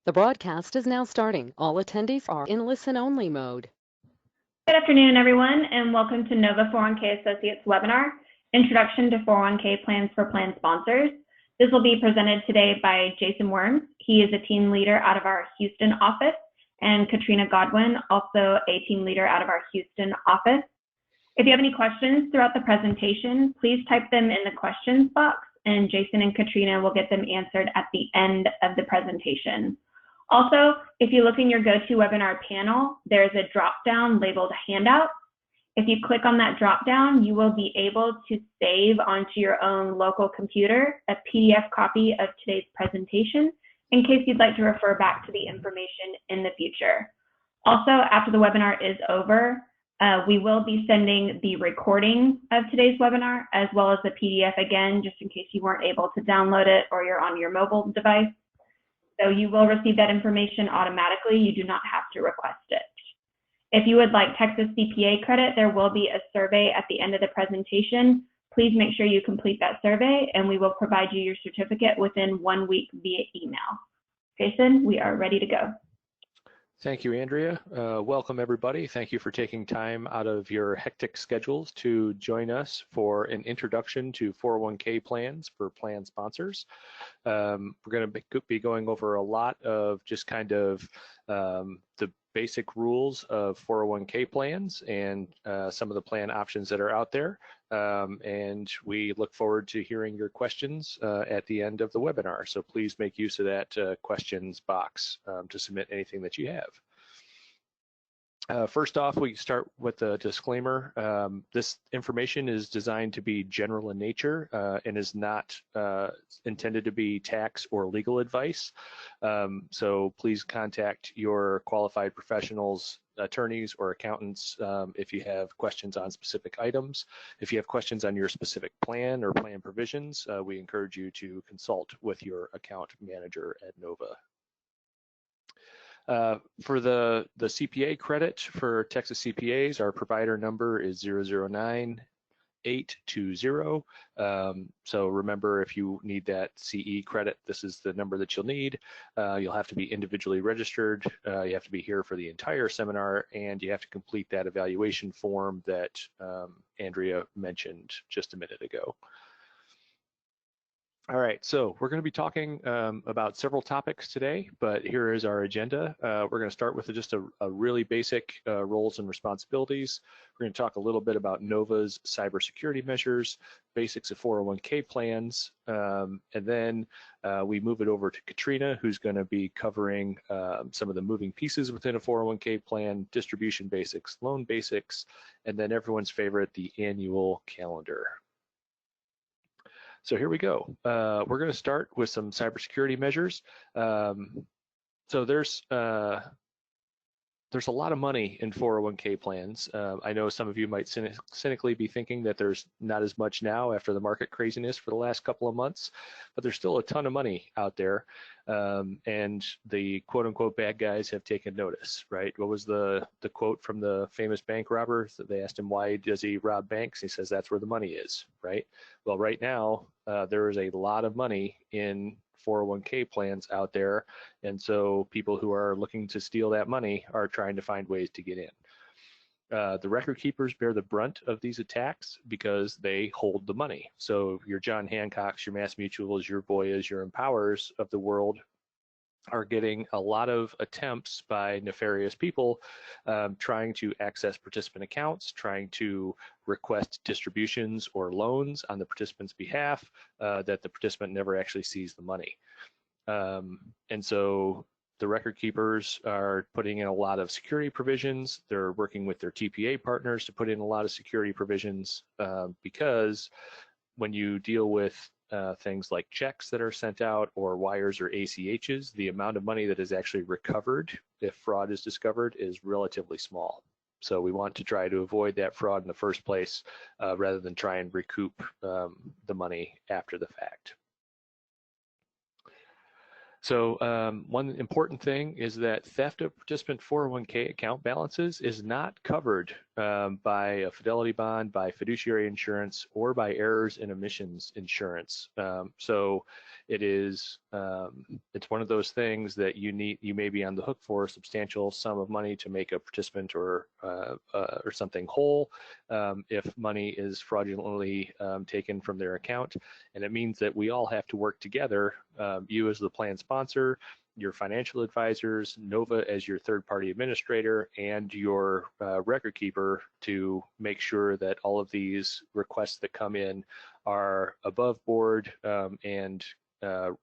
The broadcast is now starting. All attendees are in listen-only mode. Good afternoon, everyone, and welcome to Nova 401k Associates webinar, Introduction to 401k Plans for Plan Sponsors. This will be presented today by Jason Worms. He is a team leader out of our Houston office, and Katrina Godwin, also a team leader out of our Houston office. If you have any questions throughout the presentation, please type them in the questions box, and Jason and Katrina will get them answered at the end of the presentation. Also, if you look in your GoToWebinar panel, there's a drop-down labeled Handout. If you click on that drop-down, you will be able to save onto your own local computer a PDF copy of today's presentation in case you'd like to refer back to the information in the future. Also, after the webinar is over, we will be sending the recording of today's webinar as well as the PDF again, just in case you weren't able to download it or you're on your mobile device. So you will receive that information automatically. You do not have to request it. If you would like Texas CPA credit, there will be a survey at the end of the presentation. Please make sure you complete that survey and we will provide you your certificate within 1 week via email. Jason, we are ready to go. Thank you, Andrea. Welcome, everybody. Thank you for taking time out of your hectic schedules to join us for an introduction to 401k plans for plan sponsors. We're going to be going over a lot of just kind of the basic rules of 401k plans and some of the plan options that are out there. And we look forward to hearing your questions at the end of the webinar. So please make use of that questions box to submit anything that you have. First off, we start with a disclaimer. This information is designed to be general in nature and is not intended to be tax or legal advice. So please contact your qualified professionals, attorneys, or accountants if you have questions on specific items. If you have questions on your specific plan or plan provisions, we encourage you to consult with your account manager at Nova. For the CPA credit for Texas CPAs, our provider number is 009820. So remember, if you need that CE credit, this is the number that you'll need. You'll have to be individually registered. You have to be here for the entire seminar, and you have to complete that evaluation form that Andrea mentioned just a minute ago. All right, so we're going to be talking about several topics today, but here is our agenda. We're going to start with just a really basic roles and responsibilities. We're going to talk a little bit about Nova's cybersecurity measures, basics of 401k plans, and then we move it over to Katrina, who's going to be covering some of the moving pieces within a 401k plan, distribution basics, loan basics, and then everyone's favorite, the annual calendar. So here we go. We're going to start with some cybersecurity measures. So there's a lot of money in 401k plans. I know some of you might cynically be thinking that there's not as much now after the market craziness for the last couple of months, but there's still a ton of money out there. And the quote unquote bad guys have taken notice, right? What was the quote from the famous bank robber? They asked him, why does he rob banks? He says, that's where the money is, right? Well, right now, there is a lot of money in 401k plans out there, and so people who are looking to steal that money are trying to find ways to get in. The record keepers bear the brunt of these attacks because they hold the money. So your John Hancocks, your Mass Mutuals, your Voyas, your Empowers of the world are getting a lot of attempts by nefarious people trying to access participant accounts, trying to request distributions or loans on the participant's behalf that the participant never actually sees the money. And so the record keepers are putting in a lot of security provisions. They're working with their TPA partners to put in a lot of security provisions because when you deal with things like checks that are sent out or wires or ACHs, the amount of money that is actually recovered if fraud is discovered is relatively small. So we want to try to avoid that fraud in the first place rather than try and recoup the money after the fact. So one important thing is that theft of participant 401k account balances is not covered by a fidelity bond, by fiduciary insurance, or by errors and omissions insurance. So it is it's one of those things that you may be on the hook for a substantial sum of money to make a participant or something whole if money is fraudulently taken from their account. And it means that we all have to work together, you as the plan sponsor, your financial advisors, NOVA as your third-party administrator, and your record keeper to make sure that all of these requests that come in are above board and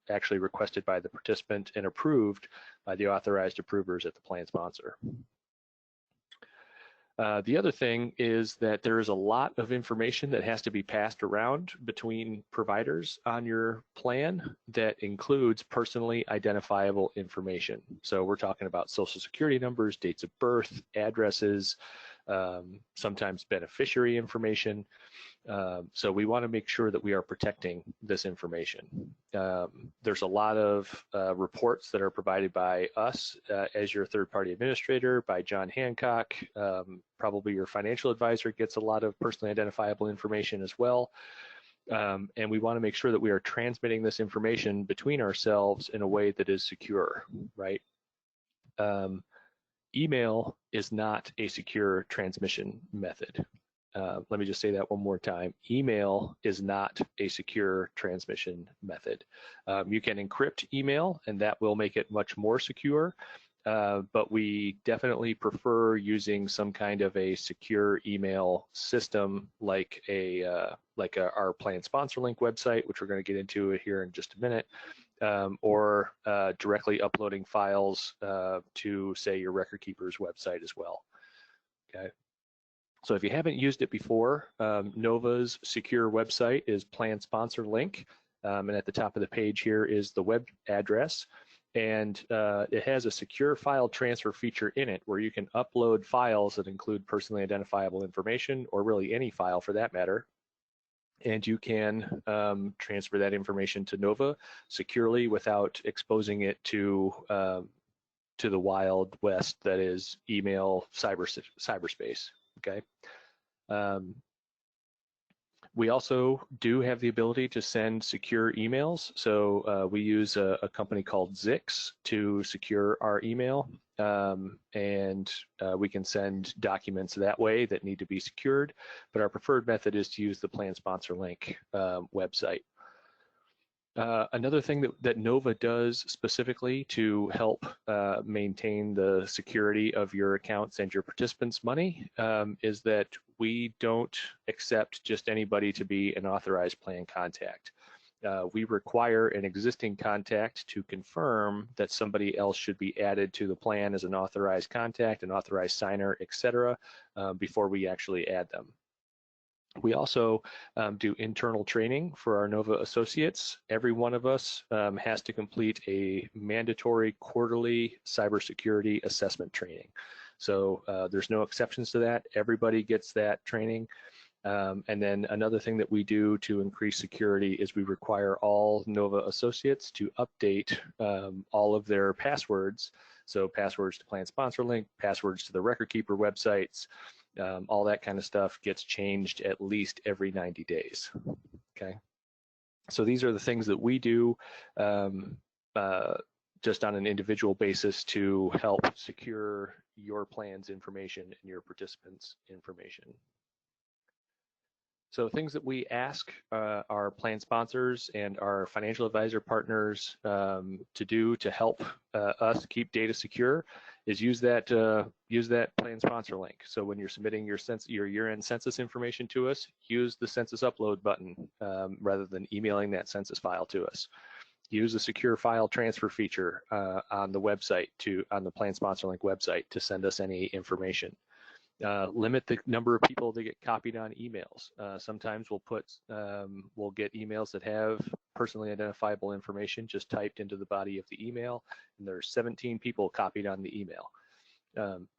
actually requested by the participant and approved by the authorized approvers at the plan sponsor. The other thing is that there is a lot of information that has to be passed around between providers on your plan that includes personally identifiable information. So we're talking about social security numbers, dates of birth, addresses, sometimes beneficiary information. So we want to make sure that we are protecting this information. There's a lot of reports that are provided by us as your third-party administrator, by John Hancock. Probably your financial advisor gets a lot of personally identifiable information as well. And we want to make sure that we are transmitting this information between ourselves in a way that is secure, right? Email is not a secure transmission method. Let me just say that one more time. Email is not a secure transmission method. You can encrypt email, and that will make it much more secure, but we definitely prefer using some kind of a secure email system like our plan sponsor link website, which we're going to get into here in just a minute, or directly uploading files to, say, your record keeper's website as well. Okay. So if you haven't used it before, NOVA's secure website is Plan Sponsor Link, and at the top of the page here is the web address, and it has a secure file transfer feature in it where you can upload files that include personally identifiable information, or really any file for that matter, and you can transfer that information to NOVA securely without exposing it to the wild west that is email cyberspace. Okay. We also do have the ability to send secure emails. So we use a company called Zix to secure our email, and we can send documents that way that need to be secured. But our preferred method is to use the Plan Sponsor Link website. Another thing that NOVA does specifically to help maintain the security of your accounts and your participants' money is that we don't accept just anybody to be an authorized plan contact. We require an existing contact to confirm that somebody else should be added to the plan as an authorized contact, an authorized signer, etc., before we actually add them. We also do internal training for our NOVA associates. Every one of us has to complete a mandatory quarterly cybersecurity assessment training. So there's no exceptions to that. Everybody gets that training. And then another thing that we do to increase security is we require all NOVA associates to update all of their passwords. So passwords to Plan Sponsor Link, passwords to the record keeper websites, all that kind of stuff gets changed at least every 90 days, okay? So these are the things that we do just on an individual basis to help secure your plan's information and your participants' information. So things that we ask our plan sponsors and our financial advisor partners to do to help us keep data secure is use that plan sponsor link. So when you're submitting your year-end census information to us, use the census upload button rather than emailing that census file to us. Use the secure file transfer feature on the website on the plan sponsor link website to send us any information. Limit the number of people that get copied on emails. Sometimes we'll get emails that have personally identifiable information just typed into the body of the email, and there's 17 people copied on the email.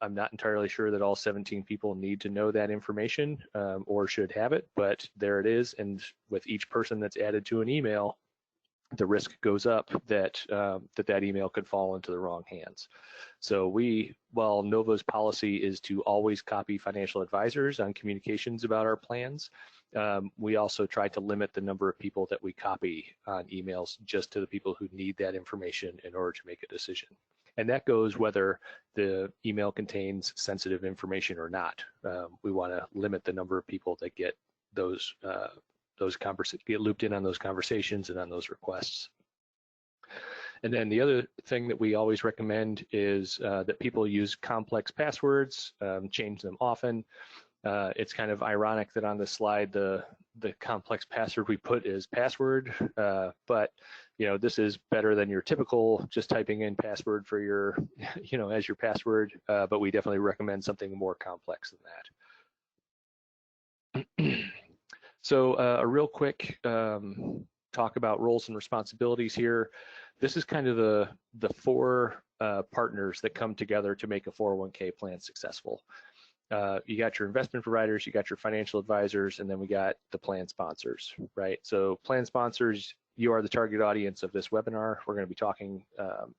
I'm not entirely sure that all 17 people need to know that information or should have it, but there it is. And with each person that's added to an email, the risk goes up that that email could fall into the wrong hands. So while NOVA's policy is to always copy financial advisors on communications about our plans, we also try to limit the number of people that we copy on emails just to the people who need that information in order to make a decision. And that goes whether the email contains sensitive information or not. We want to limit the number of people that get get looped in on those conversations and on those requests. And then the other thing that we always recommend is that people use complex passwords, change them often. It's kind of ironic that on this slide the complex password we put is password, but this is better than your typical just typing in password for your as your password, but we definitely recommend something more complex than that. So a real quick talk about roles and responsibilities here. This is kind of the four partners that come together to make a 401k plan successful. You got your investment providers, you got your financial advisors, and then we got the plan sponsors, right? So plan sponsors, you are the target audience of this webinar. We're going to be talking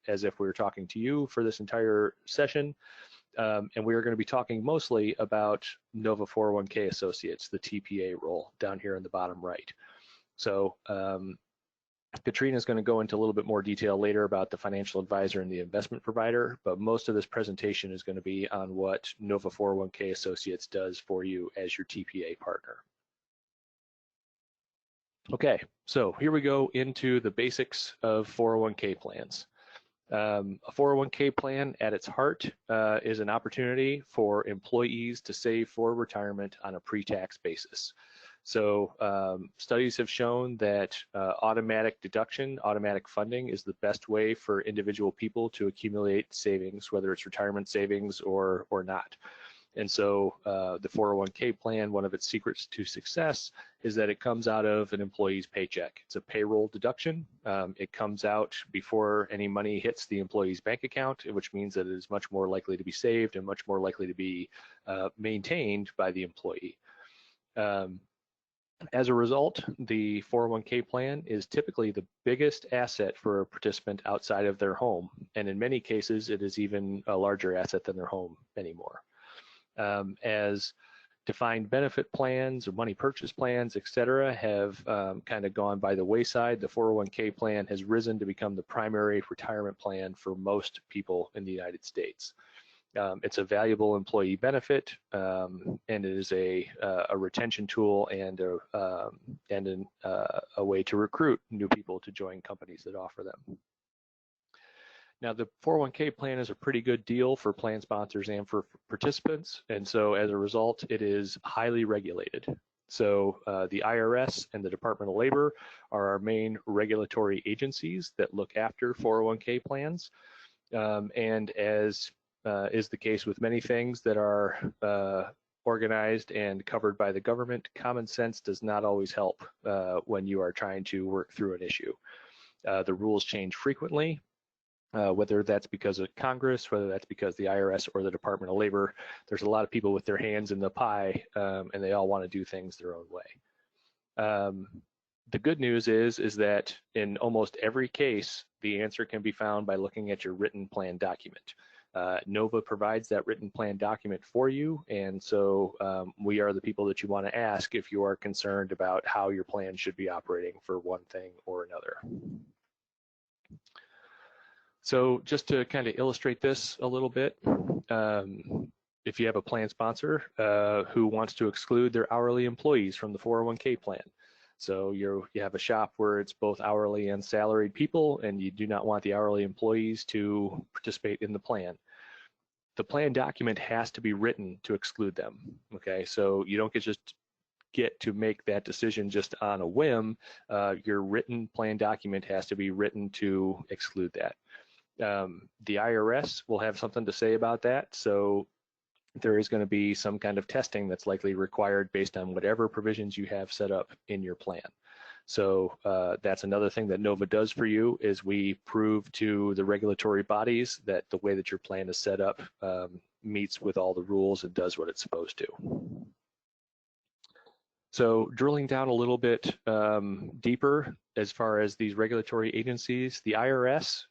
as if we were talking to you for this entire session. And we are going to be talking mostly about NOVA 401k associates, the TPA role down here in the bottom right. So Katrina is going to go into a little bit more detail later about the financial advisor and the investment provider, but most of this presentation is going to be on what NOVA 401k associates does for you as your TPA partner. Okay, so here we go into the basics of 401k plans. A 401k plan at its heart is an opportunity for employees to save for retirement on a pre-tax basis. So studies have shown that automatic deduction, automatic funding is the best way for individual people to accumulate savings, whether it's retirement savings or not. And so the 401k plan, one of its secrets to success is that it comes out of an employee's paycheck. It's a payroll deduction. It comes out before any money hits the employee's bank account, which means that it is much more likely to be saved and much more likely to be maintained by the employee. As a result, the 401k plan is typically the biggest asset for a participant outside of their home. And in many cases, it is even a larger asset than their home anymore. As defined benefit plans or money purchase plans, et cetera, have kind of gone by the wayside, the 401k plan has risen to become the primary retirement plan for most people in the United States. It's a valuable employee benefit, and it is a retention tool and a way to recruit new people to join companies that offer them. Now, the 401k plan is a pretty good deal for plan sponsors and for participants, and so as a result, it is highly regulated. So the IRS and the Department of Labor are our main regulatory agencies that look after 401k plans, and as is the case with many things that are organized and covered by the government, common sense does not always help when you are trying to work through an issue. The rules change frequently, whether that's because of Congress, whether that's because the IRS or the Department of Labor. There's a lot of people with their hands in the pie, and they all want to do things their own way. The good news is that in almost every case, the answer can be found by looking at your written plan document. NOVA provides that written plan document for you, and so we are the people that you want to ask if you are concerned about how your plan should be operating for one thing or another. So just to kind of illustrate this a little bit, if you have a plan sponsor who wants to exclude their hourly employees from the 401k plan, so you have a shop where it's both hourly and salaried people, and you do not want the hourly employees to participate in the plan. The plan document has to be written to exclude them, okay? So you don't get to make that decision just on a whim. Your written plan document has to be written to exclude that. The IRS will have something to say about that, so there is going to be some kind of testing that's likely required based on whatever provisions you have set up in your plan. So that's another thing that NOVA does for you, is we prove to the regulatory bodies that the way that your plan is set up meets with all the rules and does what it's supposed to. So drilling down a little bit deeper, as far as these regulatory agencies, the IRS,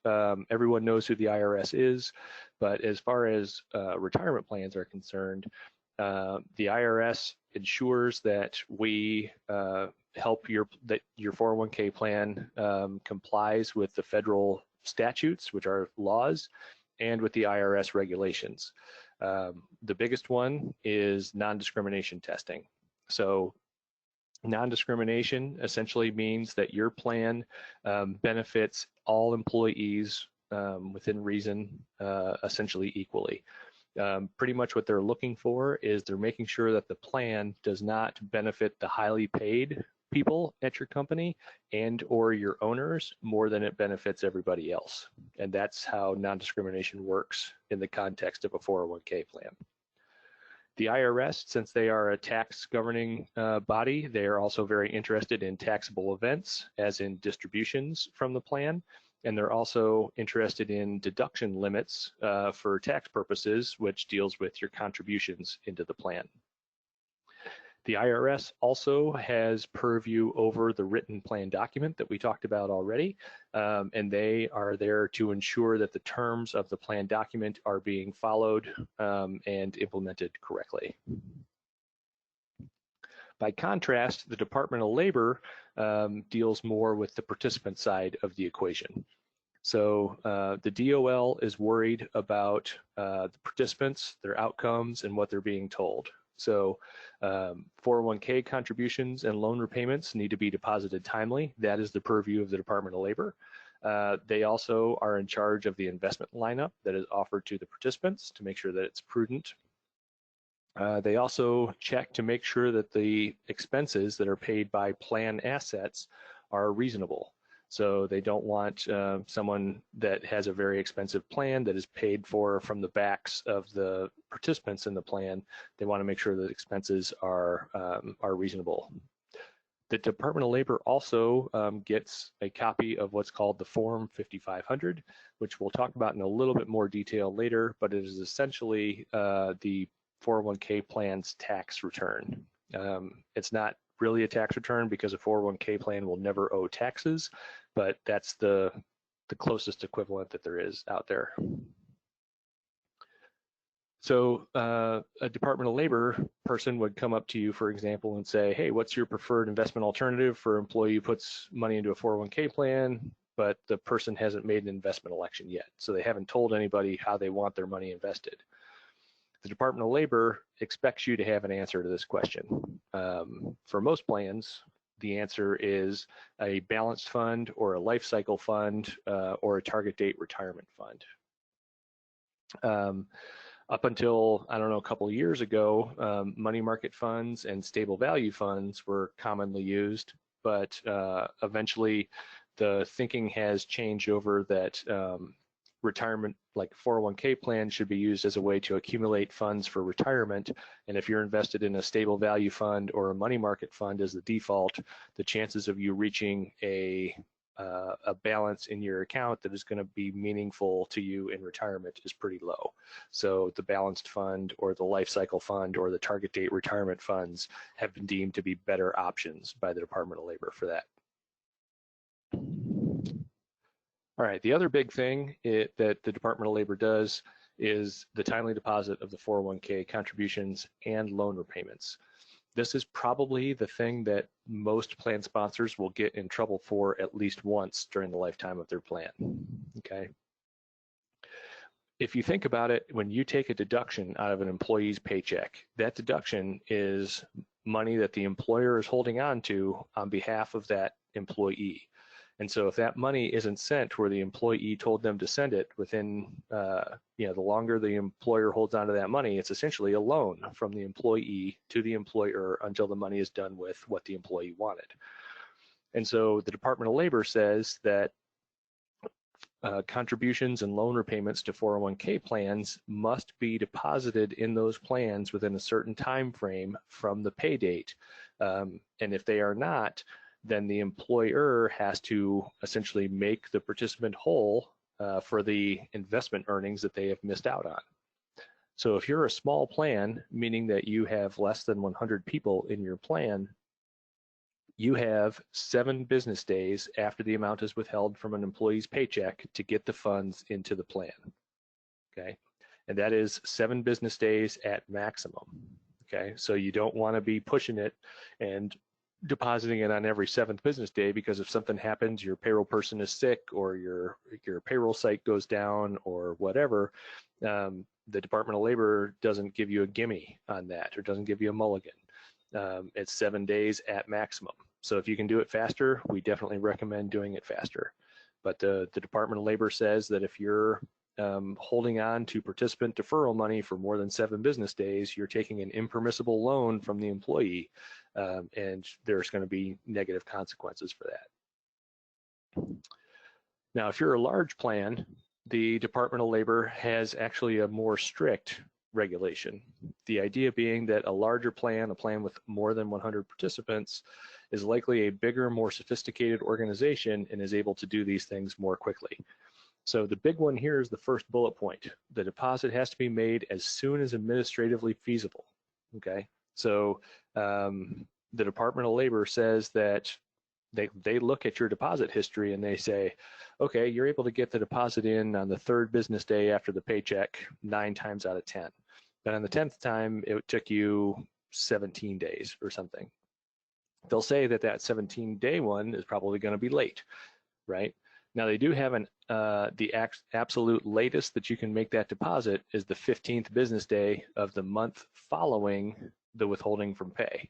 everyone knows who the IRS is, but as far as retirement plans are concerned, the IRS ensures that we help that your 401k plan complies with the federal statutes, which are laws, and with the IRS regulations. The biggest one is non-discrimination testing. So non-discrimination essentially means that your plan benefits all employees within reason, essentially equally. Pretty much what they're looking for is they're making sure that the plan does not benefit the highly paid people at your company and or your owners more than it benefits everybody else. And that's how non-discrimination works in the context of a 401k plan. The IRS, since they are a tax governing body, they are also very interested in taxable events, as in distributions from the plan. And they're also interested in deduction limits for tax purposes, which deals with your contributions into the plan. The IRS also has purview over the written plan document that we talked about already, and they are there to ensure that the terms of the plan document are being followed and implemented correctly. By contrast, the Department of Labor deals more with the participant side of the equation. So the DOL is worried about the participants, their outcomes, and what they're being told. So 401k contributions and loan repayments need to be deposited timely. That is the purview of the Department of Labor. They also are in charge of the investment lineup that is offered to the participants to make sure that it's prudent. They also check to make sure that the expenses that are paid by plan assets are reasonable. So they don't want someone that has a very expensive plan that is paid for from the backs of the participants in the plan. They want to make sure that expenses are reasonable. The Department of Labor also gets a copy of what's called the Form 5500, which we'll talk about in a little bit more detail later, but it is essentially the 401k plan's tax return. It's not really a tax return because a 401k plan will never owe taxes, but that's the closest equivalent that there is out there. So a Department of Labor person would come up to you, for example, and say, hey, what's your preferred investment alternative for an employee who puts money into a 401k plan, but the person hasn't made an investment election yet. So they haven't told anybody how they want their money invested. The Department of Labor expects you to have an answer to this question. For most plans, the answer is a balanced fund or a life cycle fund or a target date retirement fund. Up until, I don't know, a couple of years ago, money market funds and stable value funds were commonly used, but eventually the thinking has changed over that retirement, like 401k plan, should be used as a way to accumulate funds for retirement. And if you're invested in a stable value fund or a money market fund as the default, the chances of you reaching a balance in your account that is going to be meaningful to you in retirement is pretty low. So the balanced fund or the life cycle fund or the target date retirement funds have been deemed to be better options by the Department of Labor for that. All right, the other big thing that the Department of Labor does is the timely deposit of the 401k contributions and loan repayments. This is probably the thing that most plan sponsors will get in trouble for at least once during the lifetime of their plan, okay? If you think about it, when you take a deduction out of an employee's paycheck, that deduction is money that the employer is holding on to on behalf of that employee. And so if that money isn't sent where the employee told them to send it within, the longer the employer holds on to that money, it's essentially a loan from the employee to the employer until the money is done with what the employee wanted. And so the Department of Labor says that contributions and loan repayments to 401k plans must be deposited in those plans within a certain time frame from the pay date. And if they are not, then the employer has to essentially make the participant whole for the investment earnings that they have missed out on. So if you're a small plan, meaning that you have less than 100 people in your plan, you have 7 business days after the amount is withheld from an employee's paycheck to get the funds into the plan, okay? And that is 7 business days at maximum, okay? So you don't want to be pushing it and depositing it on every 7th business day, because if something happens, your payroll person is sick or your payroll site goes down or whatever, the Department of Labor doesn't give you a gimme on that, or doesn't give you a mulligan. It's 7 days at maximum. So if you can do it faster, we definitely recommend doing it faster. But the Department of Labor says that if you're holding on to participant deferral money for more than 7 business days, you're taking an impermissible loan from the employee, and there's going to be negative consequences for that. Now, if you're a large plan, the Department of Labor has actually a more strict regulation. The idea being that a larger plan, a plan with more than 100 participants, is likely a bigger, more sophisticated organization and is able to do these things more quickly. So the big one here is the first bullet point. The deposit has to be made as soon as administratively feasible, okay? So the Department of Labor says that they look at your deposit history and they say, okay, you're able to get the deposit in on the 3rd business day after the paycheck 9 times out of 10. But on the 10th time, it took you 17 days or something. They'll say that 17-day one is probably going to be late, right? Now they do have the absolute latest that you can make that deposit is the 15th business day of the month following the withholding from pay,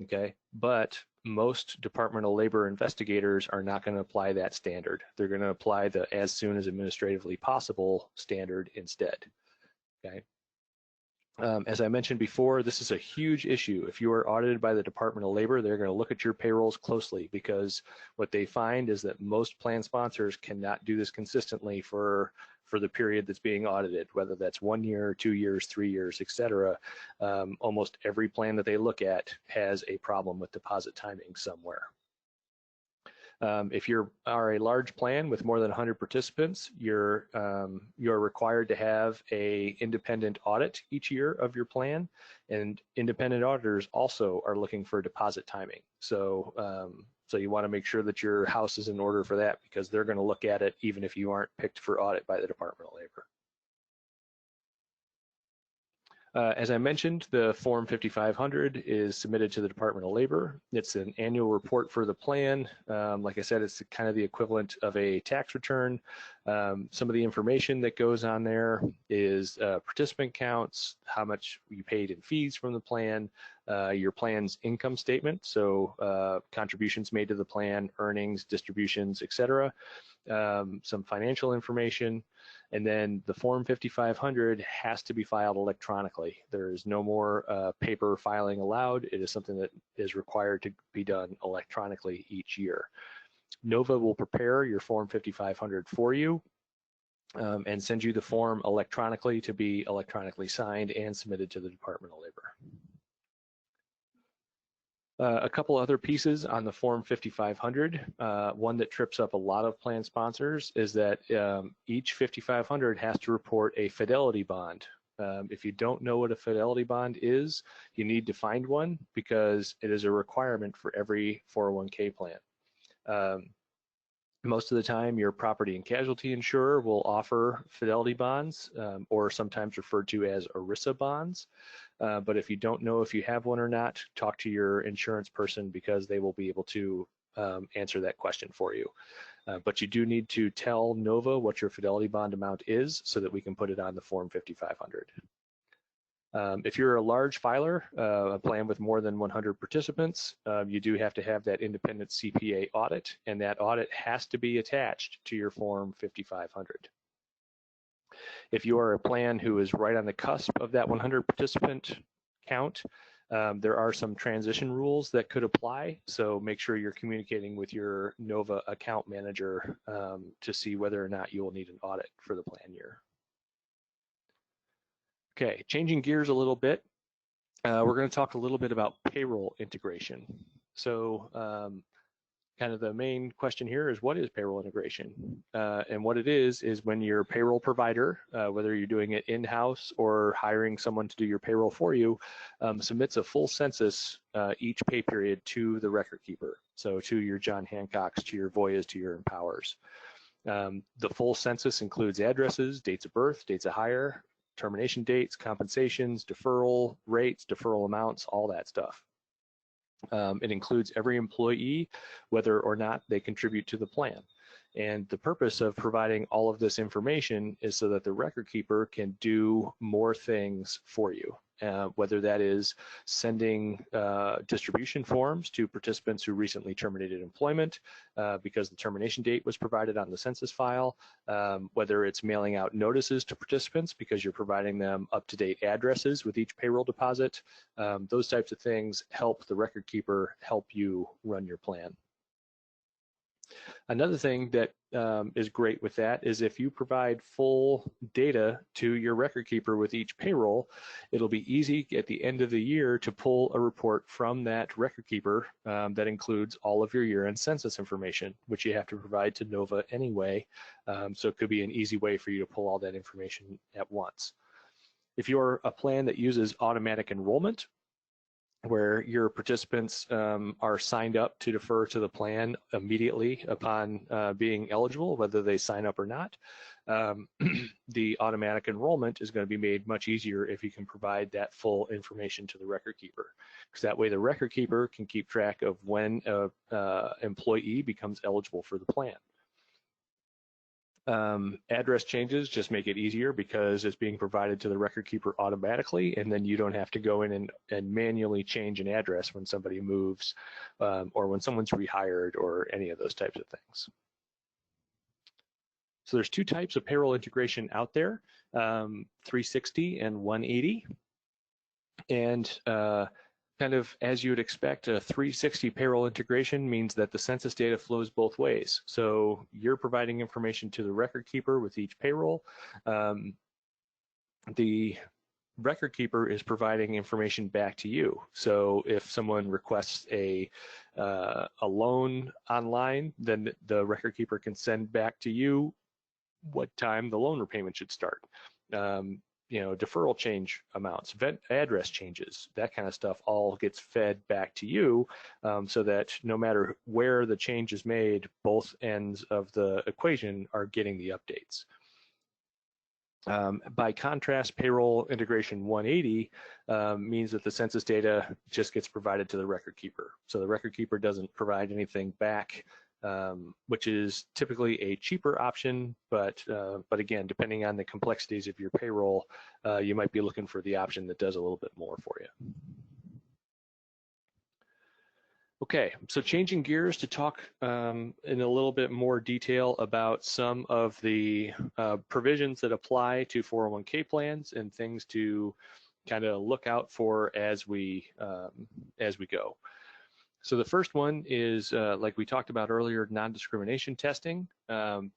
okay? But most Department of Labor investigators are not going to apply that standard. They're going to apply the as soon as administratively possible standard instead, okay? As I mentioned before, this is a huge issue. If you are audited by the Department of Labor, they're going to look at your payrolls closely, because what they find is that most plan sponsors cannot do this consistently for the period that's being audited, whether that's 1 year, 2 years, 3 years, et cetera. Almost every plan that they look at has a problem with deposit timing somewhere. If you are a large plan with more than 100 participants, you're required to have an independent audit each year of your plan, and independent auditors also are looking for deposit timing. So, so you want to make sure that your house is in order for that, because they're going to look at it even if you aren't picked for audit by the Department of Labor. As I mentioned, the Form 5500 is submitted to the Department of Labor. It's an annual report for the plan. Like I said, it's kind of the equivalent of a tax return. Some of the information that goes on there is participant counts, how much you paid in fees from the plan, your plan's income statement, so contributions made to the plan, earnings, distributions, etc. Some financial information, and then the Form 5500 has to be filed electronically. There is no more paper filing allowed. It is something that is required to be done electronically each year. NOVA will prepare your Form 5500 for you and send you the form electronically to be electronically signed and submitted to the Department of Labor. A couple other pieces on the Form 5500. One that trips up a lot of plan sponsors is that each 5500 has to report a fidelity bond. If you don't know what a fidelity bond is, you need to find one, because it is a requirement for every 401k plan. Most of the time, your property and casualty insurer will offer fidelity bonds, or sometimes referred to as ERISA bonds. But if you don't know if you have one or not, talk to your insurance person, because they will be able to answer that question for you. But you do need to tell NOVA what your fidelity bond amount is, so that we can put it on the Form 5500. If you're a large filer, a plan with more than 100 participants, you do have to have that independent CPA audit, and that audit has to be attached to your Form 5500. If you are a plan who is right on the cusp of that 100 participant count, there are some transition rules that could apply, so make sure you're communicating with your NOVA account manager to see whether or not you will need an audit for the plan year. Okay, changing gears a little bit, we're going to talk a little bit about payroll integration. So kind of the main question here is, what is payroll integration? And what it is when your payroll provider, whether you're doing it in-house or hiring someone to do your payroll for you, submits a full census each pay period to the record keeper. So to your John Hancocks, to your Voyas, to your Empowers. The full census includes addresses, dates of birth, dates of hire, termination dates, compensations, deferral rates, deferral amounts, all that stuff. It includes every employee, whether or not they contribute to the plan. And the purpose of providing all of this information is so that the record keeper can do more things for you, whether that is sending distribution forms to participants who recently terminated employment because the termination date was provided on the census file, whether it's mailing out notices to participants because you're providing them up-to-date addresses with each payroll deposit. Those types of things help the record keeper help you run your plan. Another thing that is great with that is if you provide full data to your record keeper with each payroll, it'll be easy at the end of the year to pull a report from that record keeper that includes all of your year-end census information, which you have to provide to NOVA anyway. So it could be an easy way for you to pull all that information at once. If you're a plan that uses automatic enrollment, where your participants are signed up to defer to the plan immediately upon being eligible, whether they sign up or not, the automatic enrollment is going to be made much easier if you can provide that full information to the record keeper, because that way the record keeper can keep track of when an employee becomes eligible for the plan. Address changes just make it easier because it's being provided to the record keeper automatically, and then you don't have to go in and manually change an address when somebody moves or when someone's rehired or any of those types of things. So there's two types of payroll integration out there, 360 and 180. And kind of as you would expect, a 360 payroll integration means that the census data flows both ways. So you're providing information to the record keeper with each payroll. The record keeper is providing information back to you. So if someone requests a loan online, then the record keeper can send back to you what time the loan repayment should start. You know, deferral change amounts, address changes, that kind of stuff all gets fed back to you, so that no matter where the change is made, both ends of the equation are getting the updates. By contrast, payroll integration 180 means that the census data just gets provided to the record keeper. So the record keeper doesn't provide anything back, which is typically a cheaper option, but again, depending on the complexities of your payroll, you might be looking for the option that does a little bit more for you. Okay, so changing gears to talk in a little bit more detail about some of the provisions that apply to 401k plans and things to kind of look out for as we go. So the first one is, like we talked about earlier, non-discrimination testing.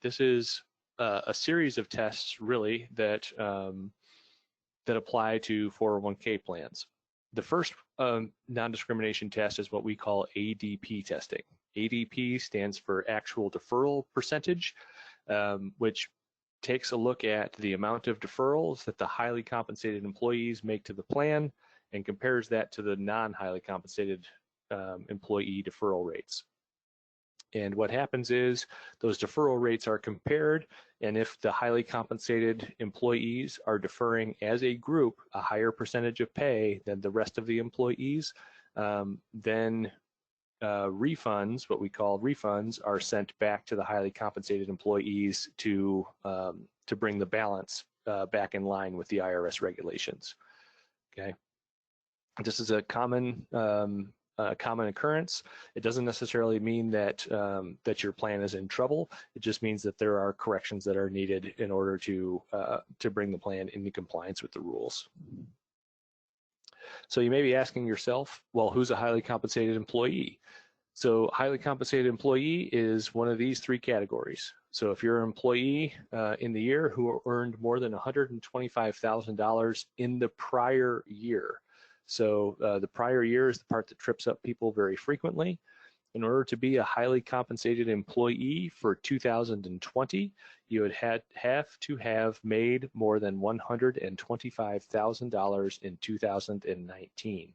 This is a series of tests, really, that apply to 401k plans. The first non-discrimination test is what we call ADP testing. ADP stands for actual deferral percentage, which takes a look at the amount of deferrals that the highly compensated employees make to the plan and compares that to the non-highly compensated employee deferral rates. And what happens is those deferral rates are compared, and if the highly compensated employees are deferring as a group a higher percentage of pay than the rest of the employees, then refunds, what we call refunds, are sent back to the highly compensated employees to bring the balance back in line with the IRS regulations. Okay, this is a common occurrence. It doesn't necessarily mean that that your plan is in trouble. It just means that there are corrections that are needed in order to bring the plan into compliance with the rules. So you may be asking yourself, well, who's a highly compensated employee? So highly compensated employee is one of these three categories. So if you're an employee in the year who earned more than $125,000 in the prior year. So the prior year is the part that trips up people very frequently. In order to be a highly compensated employee for 2020, you would have to have made more than $125,000 in 2019.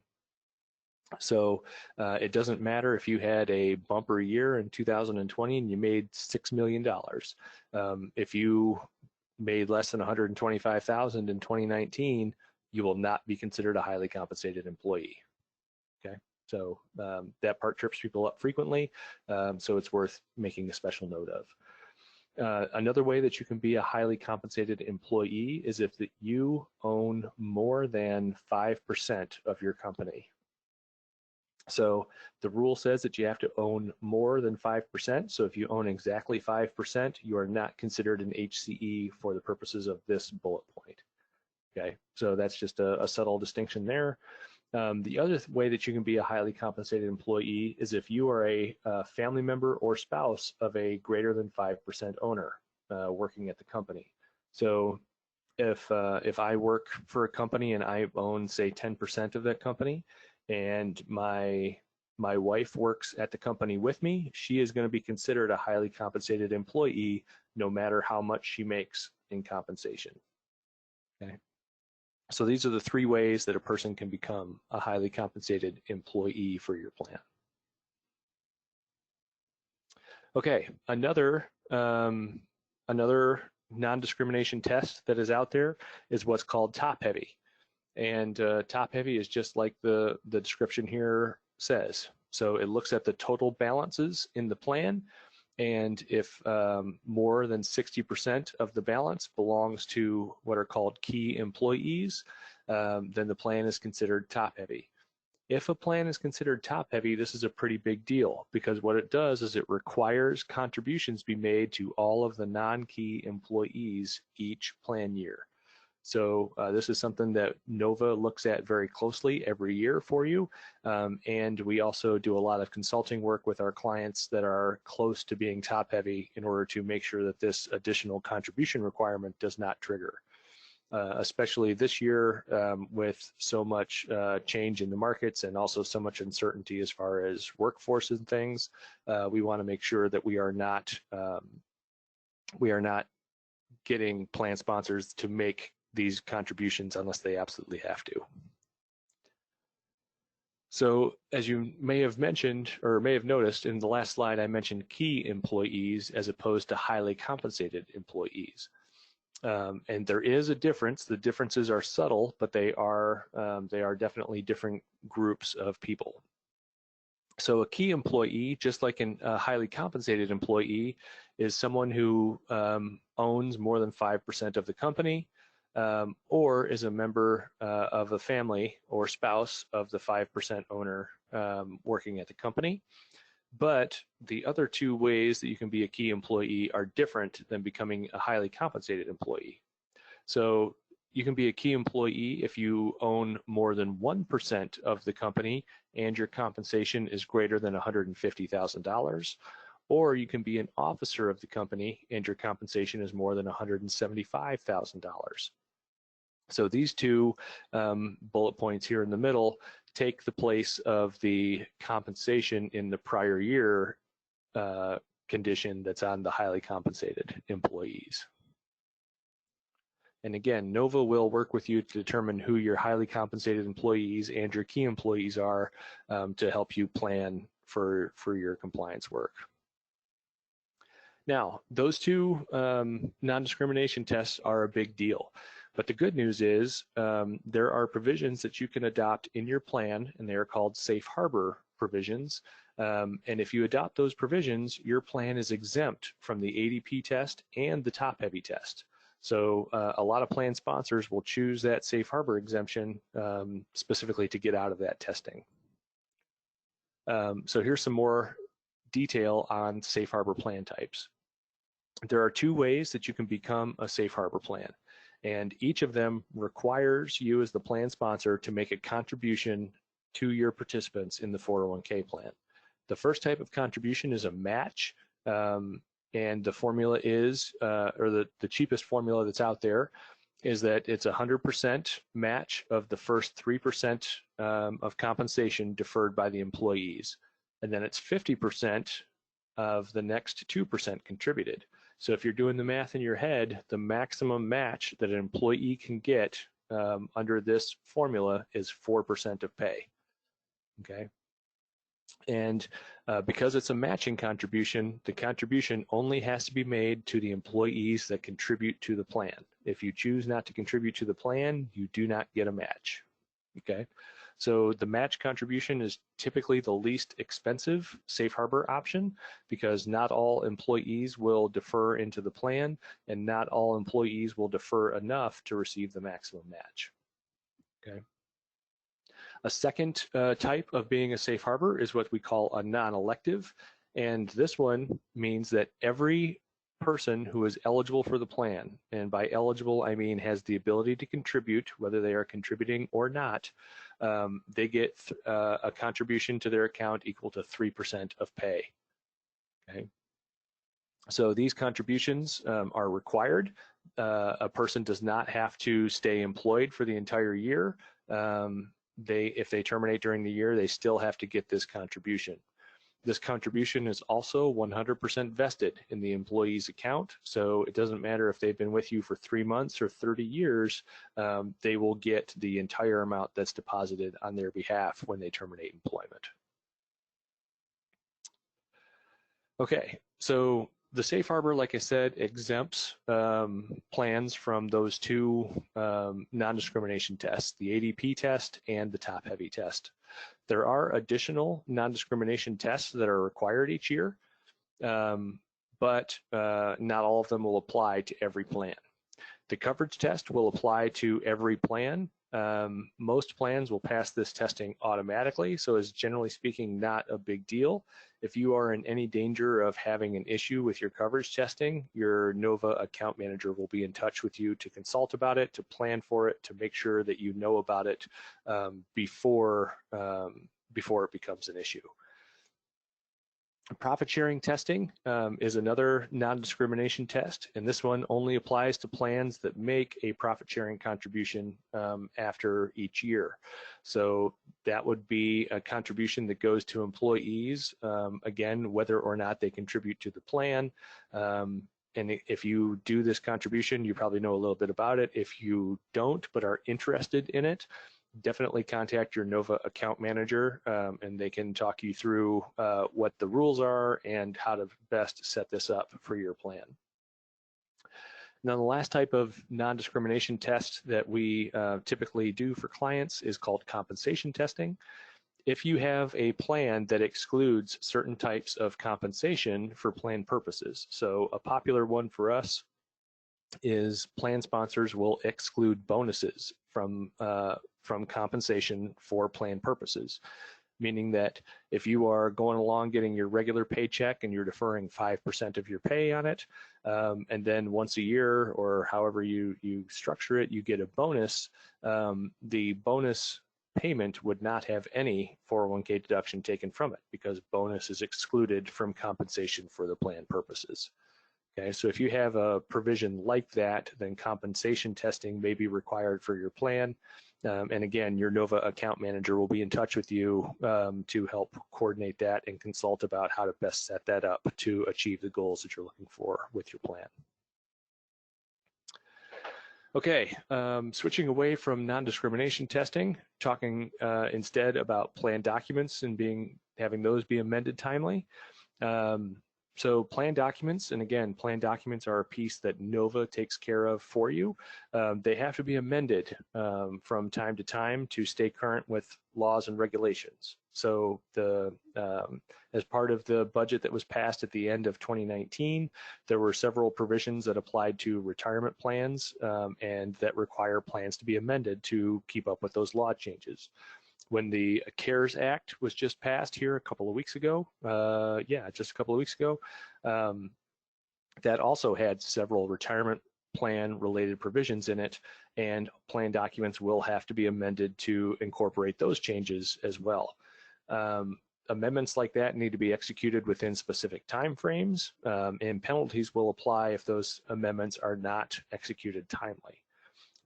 So it doesn't matter if you had a bumper year in 2020 and you made $6 million. If you made less than 125,000 in 2019, you will not be considered a highly compensated employee. Okay, so that part trips people up frequently, so it's worth making a special note of. Another way that you can be a highly compensated employee is if you own more than 5% of your company. So the rule says that you have to own more than 5%. So if you own exactly 5%, you are not considered an HCE for the purposes of this bullet point. Okay, so that's just a subtle distinction there. The other way that you can be a highly compensated employee is if you are a family member or spouse of a greater than 5% owner working at the company. So if I work for a company and I own, say, 10% of that company, and my wife works at the company with me, she is going to be considered a highly compensated employee no matter how much she makes in compensation. Okay. So these are the three ways that a person can become a highly compensated employee for your plan. Okay, another non-discrimination test that is out there is what's called top-heavy. And top-heavy is just like the description here says. So it looks at the total balances in the plan, and if more than 60% of the balance belongs to what are called key employees, then the plan is considered top-heavy. If a plan is considered top-heavy, this is a pretty big deal, because what it does is it requires contributions be made to all of the non-key employees each plan year. So this is something that NOVA looks at very closely every year for you, and we also do a lot of consulting work with our clients that are close to being top-heavy in order to make sure that this additional contribution requirement does not trigger. Especially this year with so much change in the markets and also so much uncertainty as far as workforce and things, we want to make sure that we are not getting plan sponsors to make these contributions unless they absolutely have to. So as you may have mentioned or may have noticed in the last slide, I mentioned key employees as opposed to highly compensated employees. And there is a difference. The differences are subtle, but they are definitely different groups of people. So a key employee, just like a highly compensated employee, is someone who owns more than 5% of the company, or is a member of a family or spouse of the 5% owner working at the company. But the other two ways that you can be a key employee are different than becoming a highly compensated employee. So you can be a key employee if you own more than 1% of the company and your compensation is greater than $150,000. Or you can be an officer of the company and your compensation is more than $175,000. So these two bullet points here in the middle take the place of the compensation in the prior year condition that's on the highly compensated employees. And again, NOVA will work with you to determine who your highly compensated employees and your key employees are to help you plan for your compliance work. Now, those two non-discrimination tests are a big deal. But the good news is there are provisions that you can adopt in your plan, and they are called safe harbor provisions. And if you adopt those provisions, your plan is exempt from the ADP test and the top-heavy test. So a lot of plan sponsors will choose that safe harbor exemption specifically to get out of that testing. So here's some more detail on safe harbor plan types. There are two ways that you can become a safe harbor plan, and each of them requires you as the plan sponsor to make a contribution to your participants in the 401k plan. The first type of contribution is a match, and the formula is, or the cheapest formula that's out there is that it's 100% match of the first 3% of compensation deferred by the employees. and then it's 50% of the next 2% contributed. So if you're doing the math in your head, the maximum match that an employee can get under this formula is 4% of pay. Okay. And because it's a matching contribution, the contribution only has to be made to the employees that contribute to the plan. If you choose not to contribute to the plan, you do not get a match. Okay, so the match contribution is typically the least expensive safe harbor option because not all employees will defer into the plan and not all employees will defer enough to receive the maximum match. Okay. A second type of being a safe harbor is what we call a non-elective, and this one means that every person who is eligible for the plan, and by eligible I mean has the ability to contribute, whether they are contributing or not, they get a contribution to their account equal to 3% of pay. Okay. So these contributions are required. A person does not have to stay employed for the entire year. If they terminate during the year, they still have to get this contribution. This contribution is also 100% vested in the employee's account, so it doesn't matter if they've been with you for 3 months or 30 years, they will get the entire amount that's deposited on their behalf when they terminate employment. Okay, so the safe harbor, like I said, exempts plans from those two non-discrimination tests, the ADP test and the top-heavy test. There are additional non-discrimination tests that are required each year, but not all of them will apply to every plan. The coverage test will apply to every plan. Most plans will pass this testing automatically, so it's generally speaking not a big deal. If you are in any danger of having an issue with your coverage testing, your NOVA account manager will be in touch with you to consult about it, to plan for it, to make sure that you know about it before it becomes an issue. Profit sharing testing is another non-discrimination test, and this one only applies to plans that make a profit sharing contribution after each year. So that would be a contribution that goes to employees, again, whether or not they contribute to the plan. And if you do this contribution, you probably know a little bit about it. If you don't but are interested in it, definitely contact your NOVA account manager and they can talk you through what the rules are and how to best set this up for your plan. Now, the last type of non-discrimination test that we typically do for clients is called compensation testing. If you have a plan that excludes certain types of compensation for plan purposes, so a popular one for us is plan sponsors will exclude bonuses from compensation for plan purposes, meaning that if you are going along getting your regular paycheck and you're deferring 5% of your pay on it, and then once a year or however you structure it, you get a bonus, the bonus payment would not have any 401k deduction taken from it because bonus is excluded from compensation for the plan purposes. Okay, so if you have a provision like that, then compensation testing may be required for your plan. And again, your NOVA account manager will be in touch with you to help coordinate that and consult about how to best set that up to achieve the goals that you're looking for with your plan. Okay, switching away from non-discrimination testing, talking instead about plan documents and having those be amended timely. So plan documents, and again, plan documents are a piece that NOVA takes care of for you. They have to be amended from time to time to stay current with laws and regulations. So as part of the budget that was passed at the end of 2019, there were several provisions that applied to retirement plans and that require plans to be amended to keep up with those law changes. When the CARES Act was just passed here a couple of weeks ago, just a couple of weeks ago, that also had several retirement plan related provisions in it, and plan documents will have to be amended to incorporate those changes as well. Amendments like that need to be executed within specific timeframes, and penalties will apply if those amendments are not executed timely.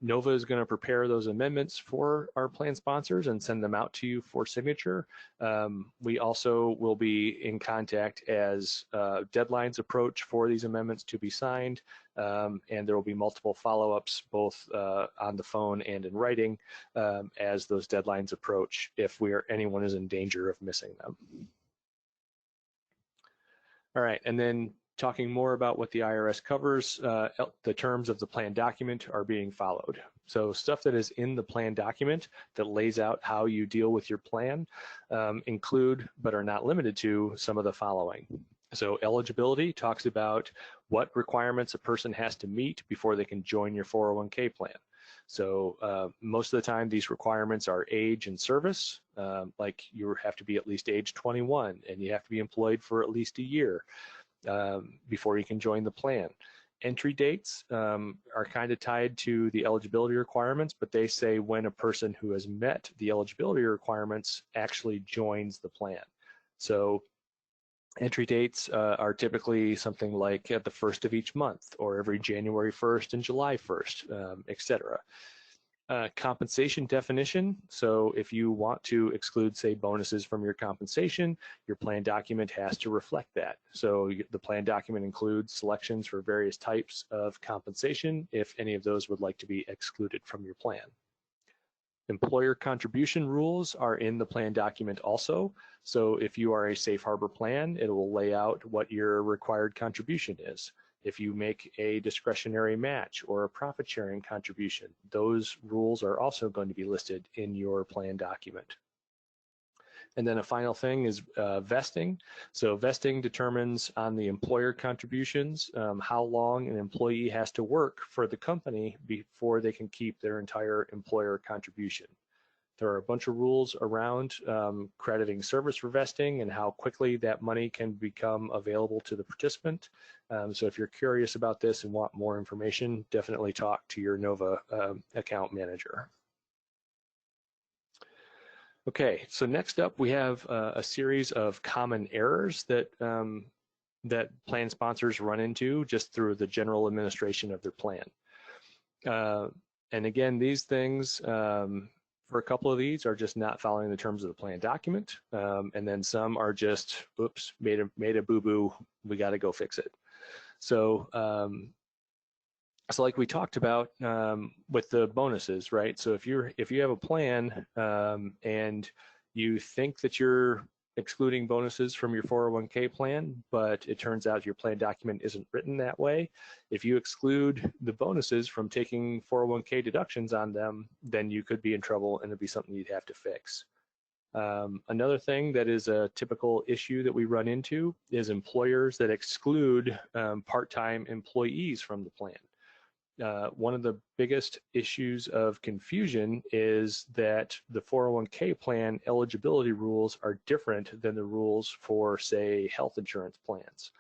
NOVA is going to prepare those amendments for our plan sponsors and send them out to you for signature. We also will be in contact as deadlines approach for these amendments to be signed, and there will be multiple follow-ups both on the phone and in writing as those deadlines approach if anyone is in danger of missing them. All right, and then talking more about what the IRS covers, the terms of the plan document are being followed. So stuff that is in the plan document that lays out how you deal with your plan include, but are not limited to, some of the following. So eligibility talks about what requirements a person has to meet before they can join your 401k plan. So most of the time these requirements are age and service, like you have to be at least age 21 and you have to be employed for at least a year before you can join the plan. Entry dates are kind of tied to the eligibility requirements, but they say when a person who has met the eligibility requirements actually joins the plan. So entry dates are typically something like at the 1st of each month or every January 1st and July 1st, etc. Compensation definition. So if you want to exclude, say, bonuses from your compensation, your plan document has to reflect that. So the plan document includes selections for various types of compensation if any of those would like to be excluded from your plan. Employer contribution rules are in the plan document also. So if you are a safe harbor plan, it will lay out what your required contribution is. If you make a discretionary match or a profit sharing contribution, those rules are also going to be listed in your plan document. And then a final thing is vesting. So vesting determines on the employer contributions how long an employee has to work for the company before they can keep their entire employer contribution. There are a bunch of rules around crediting service for vesting and how quickly that money can become available to the participant. So if you're curious about this and want more information, definitely talk to your NOVA account manager. Okay, so next up we have a series of common errors that that plan sponsors run into just through the general administration of their plan. And again, these things, for a couple of these, are just not following the terms of the plan document, and then some are just, oops, made a boo-boo, we got to go fix it. So, so like we talked about with the bonuses, right? So if you have a plan and you think that you're excluding bonuses from your 401k plan, but it turns out your plan document isn't written that way, if you exclude the bonuses from taking 401k deductions on them, then you could be in trouble and it'd be something you'd have to fix. Another thing that is a typical issue that we run into is employers that exclude part-time employees from the plan. One of the biggest issues of confusion is that the 401k plan eligibility rules are different than the rules for, say, health insurance plans.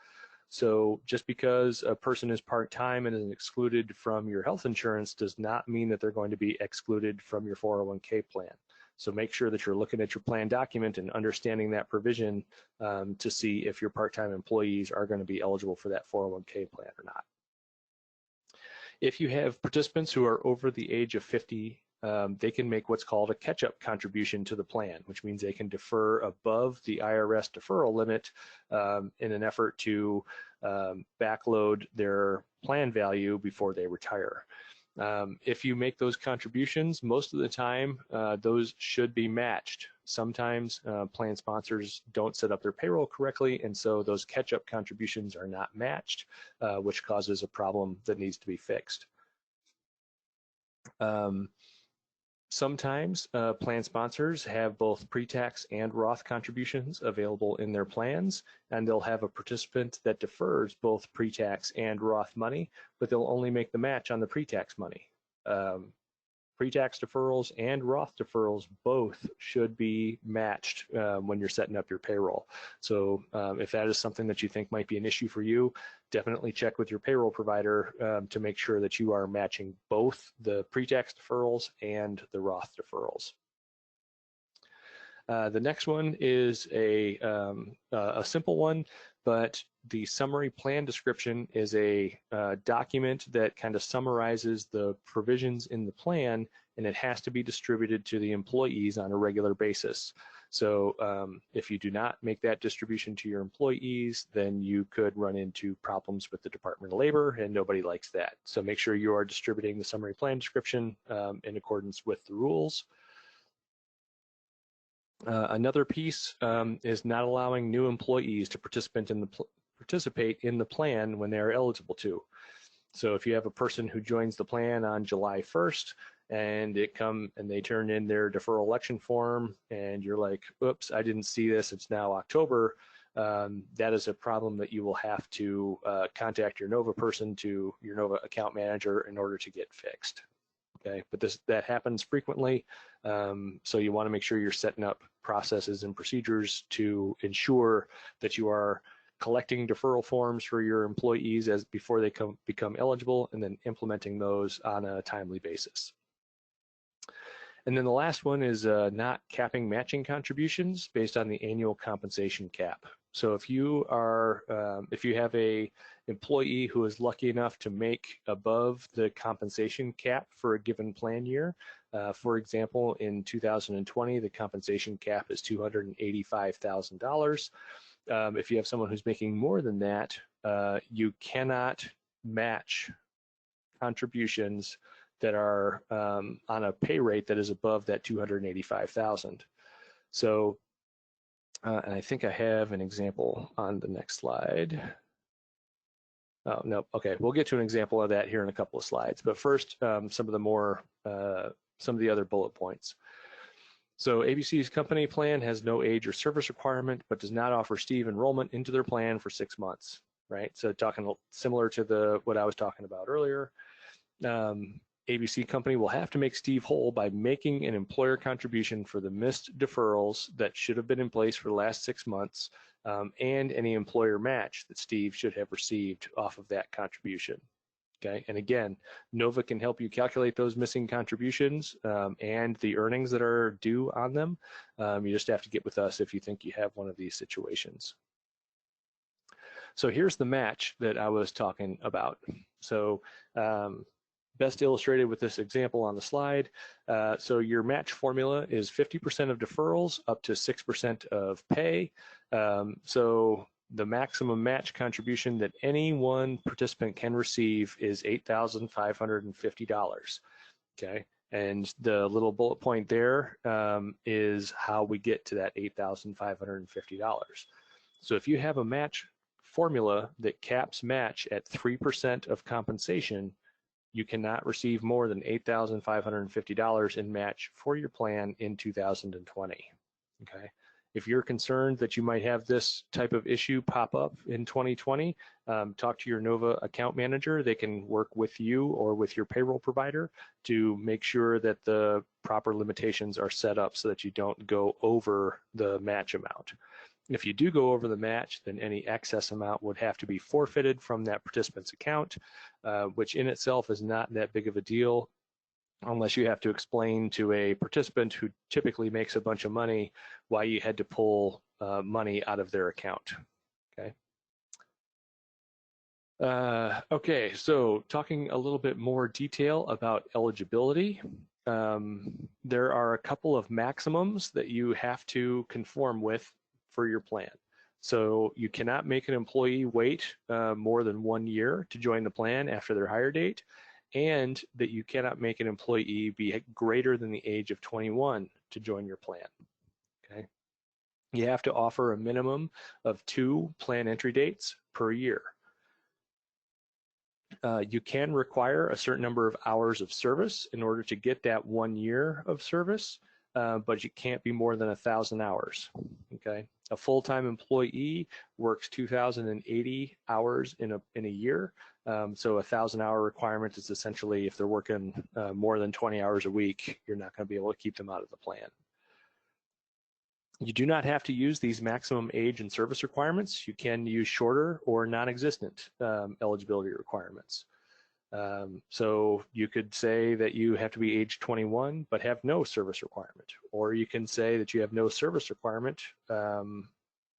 So just because a person is part-time and is excluded from your health insurance does not mean that they're going to be excluded from your 401k plan. So make sure that you're looking at your plan document and understanding that provision to see if your part-time employees are going to be eligible for that 401k plan or not. If you have participants who are over the age of 50, they can make what's called a catch-up contribution to the plan, which means they can defer above the IRS deferral limit in an effort to backload their plan value before they retire. If you make those contributions, most of the time those should be matched. Sometimes plan sponsors don't set up their payroll correctly, and so those catch-up contributions are not matched, which causes a problem that needs to be fixed. Sometimes plan sponsors have both pre-tax and Roth contributions available in their plans, and they'll have a participant that defers both pre-tax and Roth money, but they'll only make the match on the pre-tax money. Pre-tax deferrals and Roth deferrals both should be matched when you're setting up your payroll. So if that is something that you think might be an issue for you, definitely check with your payroll provider to make sure that you are matching both the pre-tax deferrals and the Roth deferrals. The next one is a simple one, but the summary plan description is a document that kind of summarizes the provisions in the plan, and it has to be distributed to the employees on a regular basis. So if you do not make that distribution to your employees, then you could run into problems with the Department of Labor, and nobody likes that. So make sure you are distributing the summary plan description in accordance with the rules. Another piece is not allowing new employees to participate in the plan when they are eligible to. So if you have a person who joins the plan on July 1st and they turn in their deferral election form and you're like, oops, I didn't see this, it's now October, that is a problem that you will have to contact your NOVA person, to your NOVA account manager, in order to get fixed. Okay, but that happens frequently, so you want to make sure you're setting up processes and procedures to ensure that you are collecting deferral forms for your employees before they become eligible, and then implementing those on a timely basis. And then the last one is not capping matching contributions based on the annual compensation cap. So if you have a employee who is lucky enough to make above the compensation cap for a given plan year, for example, in 2020, the compensation cap is $285,000. If you have someone who's making more than that, you cannot match contributions that are on a pay rate that is above that $285,000. So, and I think I have an example on the next slide. Oh, no, okay, we'll get to an example of that here in a couple of slides. But first, some of the other bullet points. So ABC's company plan has no age or service requirement, but does not offer Steve enrollment into their plan for 6 months, right? So talking similar to what I was talking about earlier. ABC company will have to make Steve whole by making an employer contribution for the missed deferrals that should have been in place for the last 6 months, and any employer match that Steve should have received off of that contribution. Okay, and again, NOVA can help you calculate those missing contributions and the earnings that are due on them. You just have to get with us if you think you have one of these situations. So here's the match that I was talking about. So best illustrated with this example on the slide. So your match formula is 50% of deferrals up to 6% of pay. So the maximum match contribution that any one participant can receive is $8,550. Okay, and the little bullet point there is how we get to that $8,550. So if you have a match formula that caps match at 3% of compensation, you cannot receive more than $8,550 in match for your plan in 2020. Okay. If you're concerned that you might have this type of issue pop up in 2020, talk to your NOVA account manager. They can work with you or with your payroll provider to make sure that the proper limitations are set up so that you don't go over the match amount. If you do go over the match, then any excess amount would have to be forfeited from that participant's account, which in itself is not that big of a deal, unless you have to explain to a participant who typically makes a bunch of money why you had to pull money out of their account. Okay. Okay, so talking a little bit more detail about eligibility. There are a couple of maximums that you have to conform with for your plan. So you cannot make an employee wait more than 1 year to join the plan after their hire date, and that you cannot make an employee be greater than the age of 21 to join your plan. Okay. You have to offer a minimum of 2 plan entry dates per year. You can require a certain number of hours of service in order to get that 1 year of service, but you can't be more than 1,000 hours. Okay. A full-time employee works 2,080 hours in a year. So a 1,000-hour requirement is essentially if they're working more than 20 hours a week, you're not going to be able to keep them out of the plan. You do not have to use these maximum age and service requirements. You can use shorter or non-existent eligibility requirements. So you could say that you have to be age 21 but have no service requirement, or you can say that you have no service requirement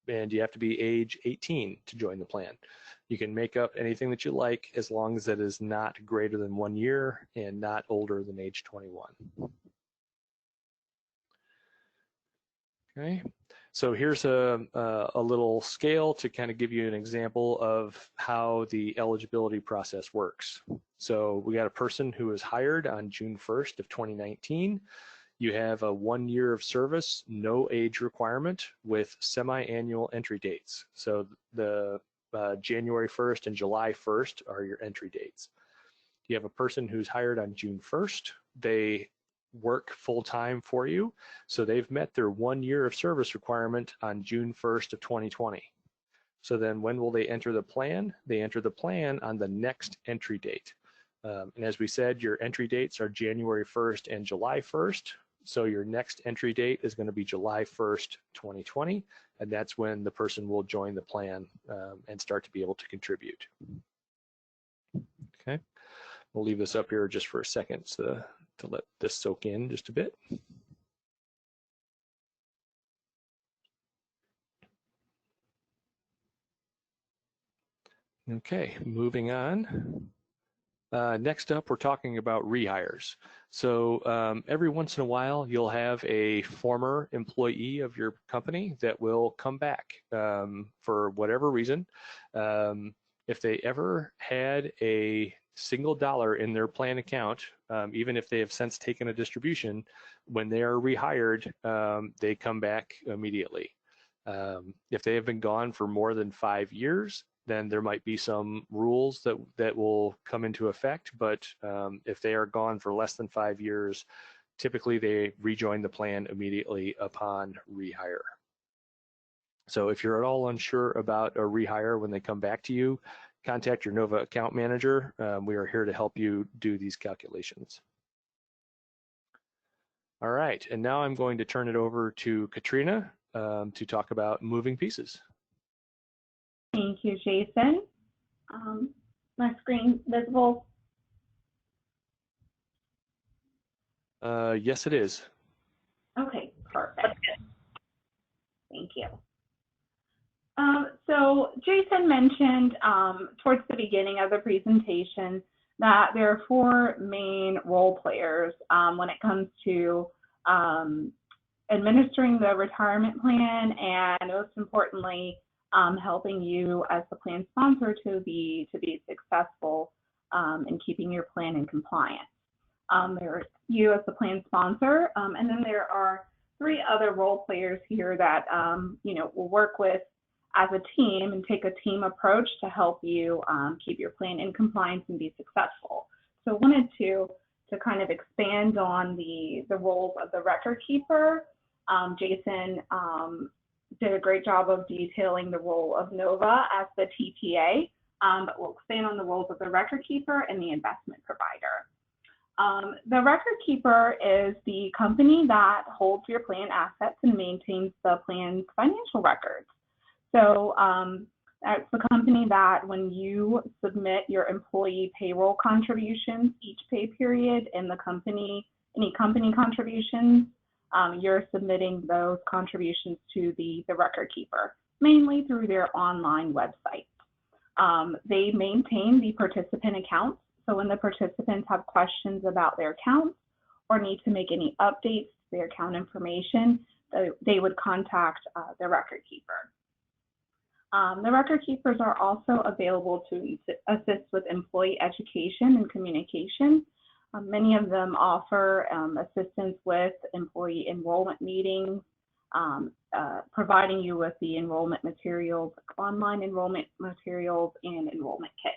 and you have to be age 18 to join the plan. You can make up anything that you like as long as it is not greater than 1 year and not older than age 21. Okay, so here's a little scale to kind of give you an example of how the eligibility process works. So we got a person who was hired on June 1st of 2019. You have a 1 year of service, no age requirement with semi-annual entry dates. So the January 1st and July 1st are your entry dates. You have a person who's hired on June 1st. They work full-time for you, so they've met their 1 year of service requirement on June 1st of 2020. So then when will they enter the plan? They enter the plan on the next entry date. And as we said, your entry dates are January 1st and July 1st. So your next entry date is going to be July 1st, 2020, and that's when the person will join the plan and start to be able to contribute. Okay, we'll leave this up here just for a second to let this soak in just a bit. Okay, moving on. Next up, we're talking about rehires. So every once in a while, you'll have a former employee of your company that will come back for whatever reason. If they ever had a single dollar in their plan account, even if they have since taken a distribution, when they are rehired, they come back immediately. If they have been gone for more than 5 years, then there might be some rules that will come into effect. But if they are gone for less than 5 years, typically they rejoin the plan immediately upon rehire. So if you're at all unsure about a rehire when they come back to you, contact your Nova account manager. We are here to help you do these calculations. All right, and now I'm going to turn it over to Katrina to talk about moving pieces. Thank you, Jason. My screen visible? Yes, it is. Okay, perfect. Thank you. So Jason mentioned towards the beginning of the presentation that there are 4 main role players when it comes to administering the retirement plan, and most importantly, helping you as the plan sponsor to be successful in keeping your plan in compliance. There's you as the plan sponsor, and then there are 3 other role players here that will work with as a team and take a team approach to help you keep your plan in compliance and be successful. So I wanted to kind of expand on the roles of the record keeper. Jason did a great job of detailing the role of Nova as the TPA, but we'll expand on the roles of the record keeper and the investment provider. The record keeper is the company that holds your plan assets and maintains the plan's financial records. So that's the company that when you submit your employee payroll contributions each pay period in the company, any company contributions, you're submitting those contributions to the record keeper, mainly through their online website. They maintain the participant accounts. So when the participants have questions about their accounts or need to make any updates to their account information, they would contact the record keeper. The record keepers are also available to assist with employee education and communication. Many of them offer assistance with employee enrollment meetings, providing you with the enrollment materials, online enrollment materials, and enrollment kits.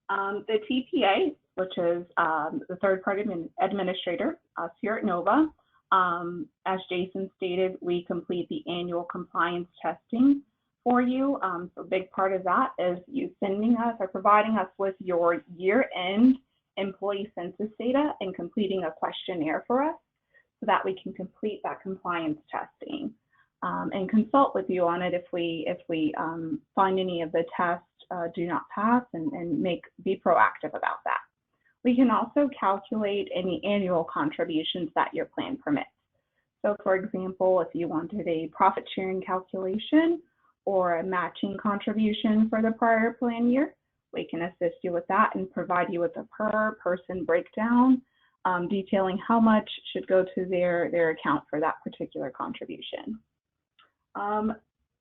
The TPA, which is the third-party administrator, us here at Nova, as Jason stated, we complete the annual compliance testing for you. So a big part of that is you sending us or providing us with your year-end employee census data and completing a questionnaire for us so that we can complete that compliance testing and consult with you on it if we find any of the tests do not pass and be proactive about that. We can also calculate any annual contributions that your plan permits. So for example, if you wanted a profit sharing calculation or a matching contribution for the prior plan year, we can assist you with that and provide you with a per person breakdown detailing how much should go to their account for that particular contribution.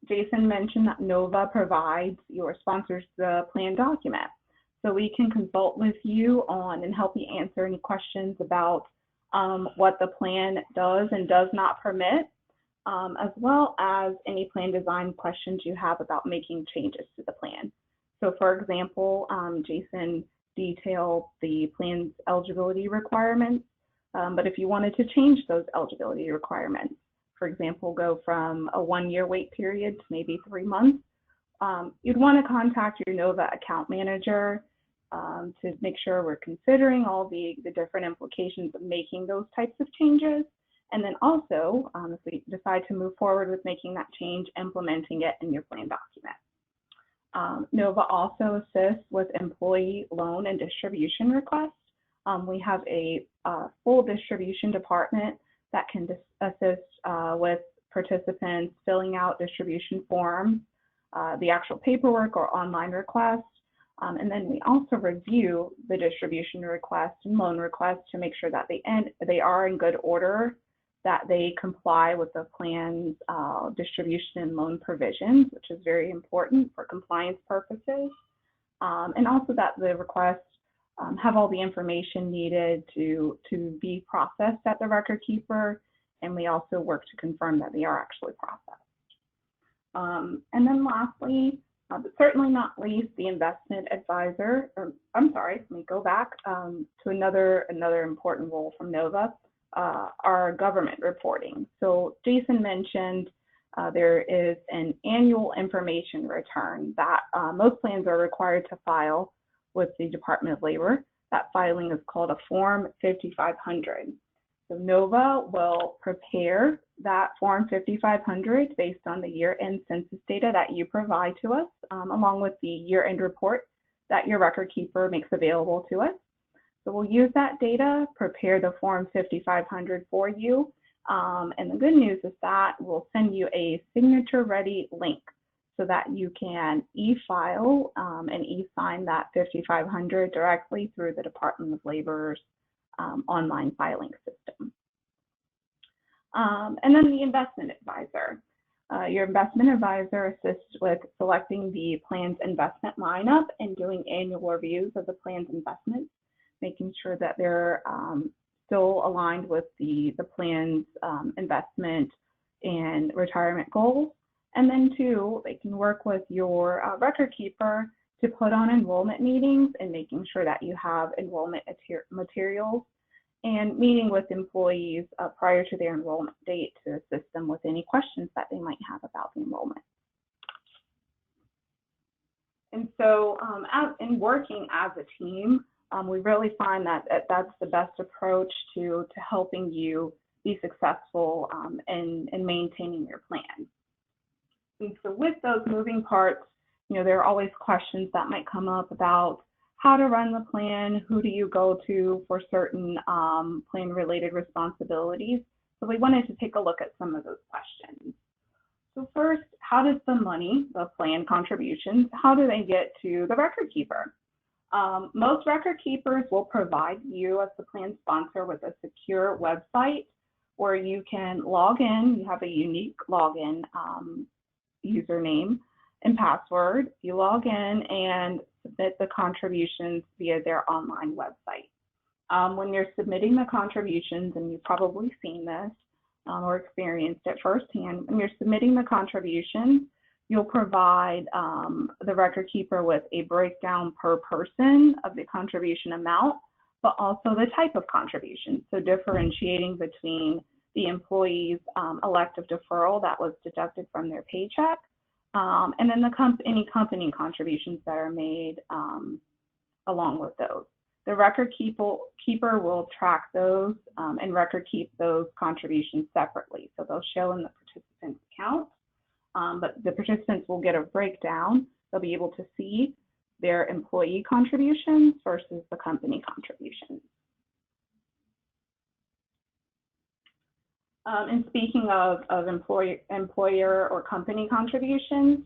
Jason mentioned that NOVA provides your sponsors the plan document. So we can consult with you on and help you answer any questions about what the plan does and does not permit, as well as any plan design questions you have about making changes to the plan. So for example, Jason detailed the plan's eligibility requirements, but if you wanted to change those eligibility requirements, for example, go from a 1-year wait period to maybe 3 months, you'd want to contact your NOVA account manager to make sure we're considering all the different implications of making those types of changes. And then also, if we decide to move forward with making that change, implementing it in your plan document. NOVA also assists with employee loan and distribution requests. We have a full distribution department that can assist with participants filling out distribution forms, the actual paperwork or online requests. And then we also review the distribution request and loan request to make sure that they are in good order, that they comply with the plan's distribution and loan provisions, which is very important for compliance purposes, and also that the requests have all the information needed to be processed at the record keeper, and we also work to confirm that they are actually processed. And then lastly, but certainly not least, the investment advisor, let me go back to another important role from NOVA, our government reporting. So Jason mentioned there is an annual information return that most plans are required to file with the Department of Labor. That filing is called a Form 5500. So NOVA will prepare that Form 5500 based on the year-end census data that you provide to us, along with the year-end report that your record keeper makes available to us. So we'll use that data, prepare the Form 5500 for you, and the good news is that we'll send you a signature-ready link so that you can e-file and e-sign that 5500 directly through the Department of Labor's online filing system. And then the investment advisor. Your investment advisor assists with selecting the plan's investment lineup and doing annual reviews of the plan's investments, making sure that they're still aligned with the plan's investment and retirement goals. And then two, they can work with your record keeper to put on enrollment meetings and making sure that you have enrollment materials and meeting with employees prior to their enrollment date to assist them with any questions that they might have about the enrollment. And so in working as a team, we really find that that's the best approach to helping you be successful in maintaining your plan. And so with those moving parts, there are always questions that might come up about how to run the plan, who do you go to for certain plan-related responsibilities. So we wanted to take a look at some of those questions. So first, how does the money, the plan contributions, how do they get to the record keeper? Most record keepers will provide you as the plan sponsor with a secure website where you can log in. You have a unique login username and password. You log in and submit the contributions via their online website. When you're submitting the contributions, and you've probably seen this or experienced it firsthand, when you're submitting the contributions, you'll provide the record keeper with a breakdown per person of the contribution amount, but also the type of contribution. So differentiating between the employee's elective deferral that was deducted from their paycheck, and then any company contributions that are made along with those. The record keeper will track those and record keep those contributions separately. So they'll show in the participant's account, but the participants will get a breakdown. They'll be able to see their employee contributions versus the company contributions. And speaking of employer or company contributions,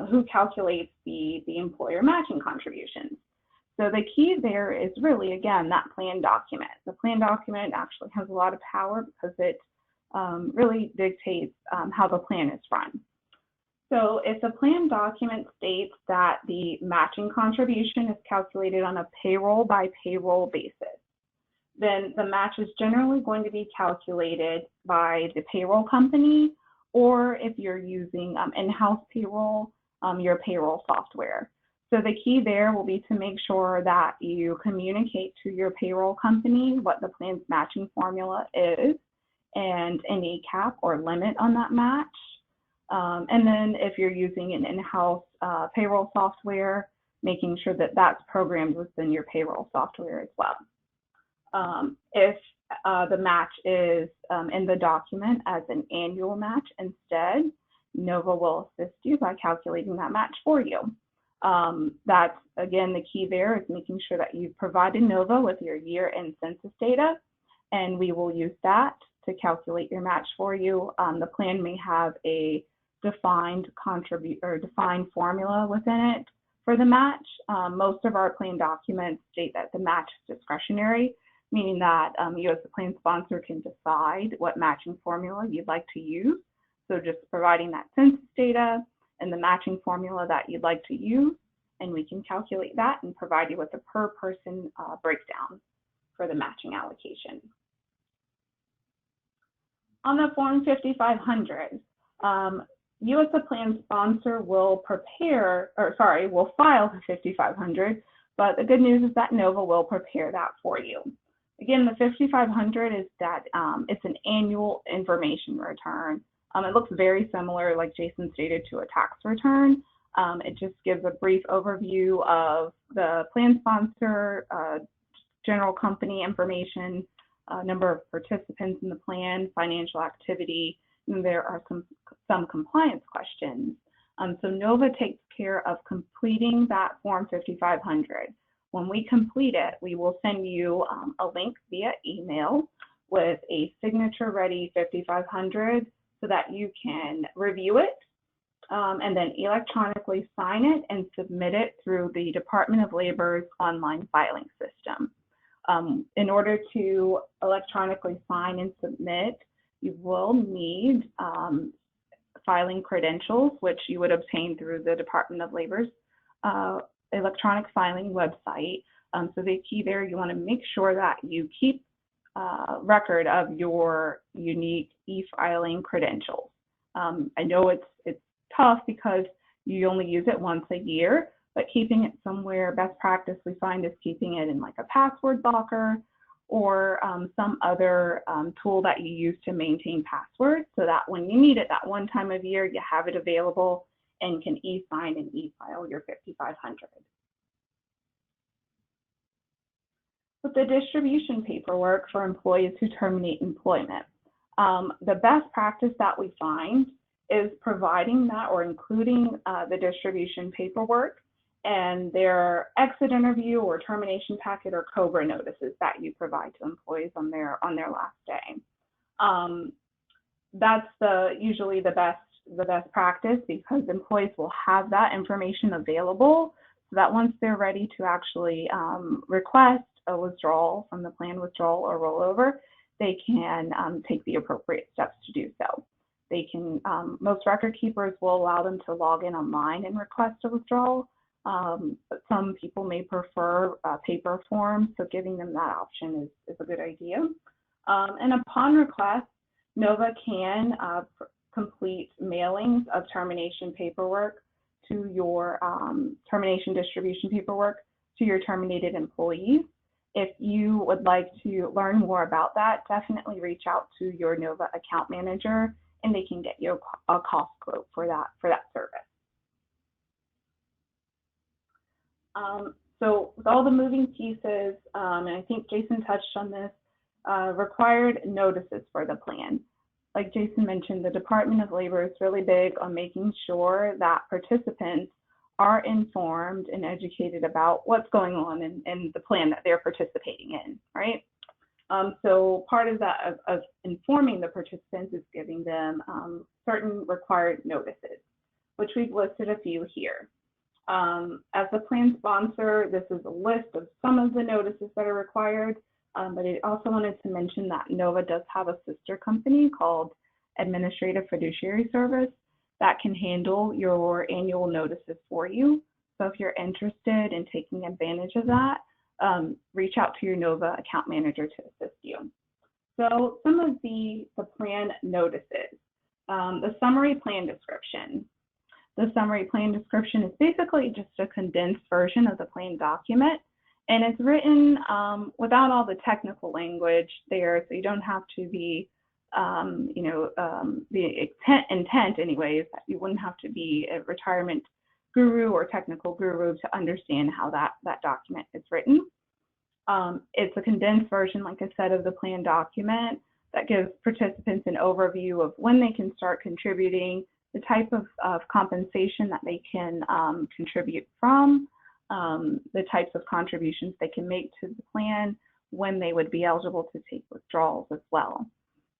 who calculates the employer matching contributions? So the key there is really, again, that plan document. The plan document actually has a lot of power because it really dictates how the plan is run. So if the plan document states that the matching contribution is calculated on a payroll by payroll basis, then the match is generally going to be calculated by the payroll company, or if you're using in-house payroll, your payroll software. So the key there will be to make sure that you communicate to your payroll company what the plan's matching formula is and any cap or limit on that match. And then if you're using an in-house payroll software, making sure that that's programmed within your payroll software as well. If the match is in the document as an annual match instead, NOVA will assist you by calculating that match for you. That's, again, the key there is making sure that you've provided NOVA with your year-end census data, and we will use that to calculate your match for you. The plan may have a defined formula within it for the match. Most of our plan documents state that the match is discretionary, meaning that you as the plan sponsor can decide what matching formula you'd like to use. So just providing that census data and the matching formula that you'd like to use, and we can calculate that and provide you with a per person breakdown for the matching allocation. On the Form 5500, you as the plan sponsor will will file the 5500, but the good news is that NOVA will prepare that for you. Again, the 5500 is that it's an annual information return. It looks very similar, like Jason stated, to a tax return. It just gives a brief overview of the plan sponsor, general company information, number of participants in the plan, financial activity, and there are some compliance questions. So NOVA takes care of completing that Form 5500. When we complete it, we will send you a link via email with a signature-ready 5500 so that you can review it and then electronically sign it and submit it through the Department of Labor's online filing system. In order to electronically sign and submit, you will need filing credentials, which you would obtain through the Department of Labor's electronic filing website. So the key there, you want to make sure that you keep record of your unique e-filing credentials. I know it's tough because you only use it once a year, but keeping it somewhere, best practice we find is keeping it in like a password locker or some other tool that you use to maintain passwords so that when you need it that one time of year, you have it available and can e-sign and e-file your 5500. With the distribution paperwork for employees who terminate employment, the best practice that we find is providing that or including the distribution paperwork and their exit interview or termination packet or COBRA notices that you provide to employees on their last day. That's usually the best practice because employees will have that information available so that once they're ready to actually request a withdrawal from the plan withdrawal or rollover, they can take the appropriate steps to do so. They can, most record keepers will allow them to log in online and request a withdrawal. But some people may prefer paper forms, so giving them that option is a good idea. And upon request, NOVA can complete mailings of termination paperwork to your termination distribution paperwork to your terminated employees. If you would like to learn more about that, definitely reach out to your NOVA account manager and they can get you a cost quote for that service. So with all the moving pieces, and I think Jason touched on this, required notices for the plan. Like Jason mentioned, the Department of Labor is really big on making sure that participants are informed and educated about what's going on in the plan that they're participating in, right? So part of that of informing the participants is giving them certain required notices, which we've listed a few here. As the plan sponsor, this is a list of some of the notices that are required, but I also wanted to mention that NOVA does have a sister company called Administrative Fiduciary Service that can handle your annual notices for you. So if you're interested in taking advantage of that, reach out to your NOVA account manager to assist you. So some of the plan notices, the summary plan description. The summary plan description is basically just a condensed version of the plan document, and it's written without all the technical language there, so you don't have to be, the intent anyways, you wouldn't have to be a retirement guru or technical guru to understand how that document is written. It's a condensed version, like I said, of the plan document that gives participants an overview of when they can start contributing, the type of compensation that they can contribute from, the types of contributions they can make to the plan, when they would be eligible to take withdrawals as well.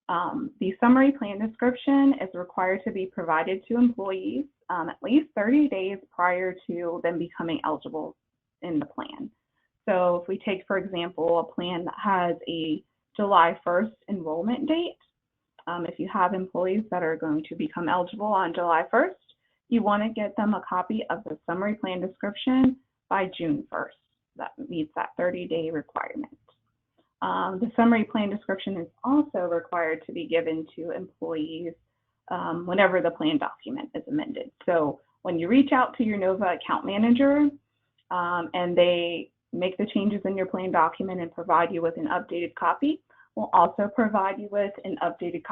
The summary plan description is required to be provided to employees at least 30 days prior to them becoming eligible in the plan. So if we take, for example, a plan that has a July 1st enrollment date, if you have employees that are going to become eligible on July 1st, you want to get them a copy of the summary plan description by June 1st. That meets that 30-day requirement. The summary plan description is also required to be given to employees whenever the plan document is amended. So when you reach out to your NOVA account manager and they make the changes in your plan document and provide you with an updated copy, we'll also provide you with an updated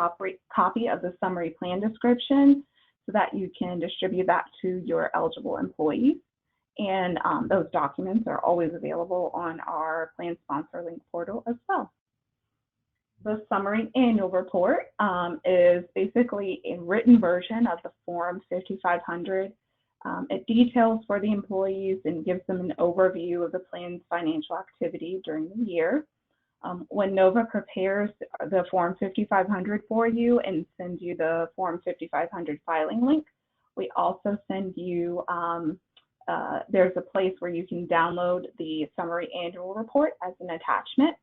copy of the summary plan description so that you can distribute that to your eligible employees. And those documents are always available on our plan sponsor link portal as well. The summary annual report is basically a written version of the Form 5500. It details for the employees and gives them an overview of the plan's financial activity during the year. When NOVA prepares the Form 5500 for you and sends you the Form 5500 filing link, we also send you, there's a place where you can download the summary annual report as an attachment.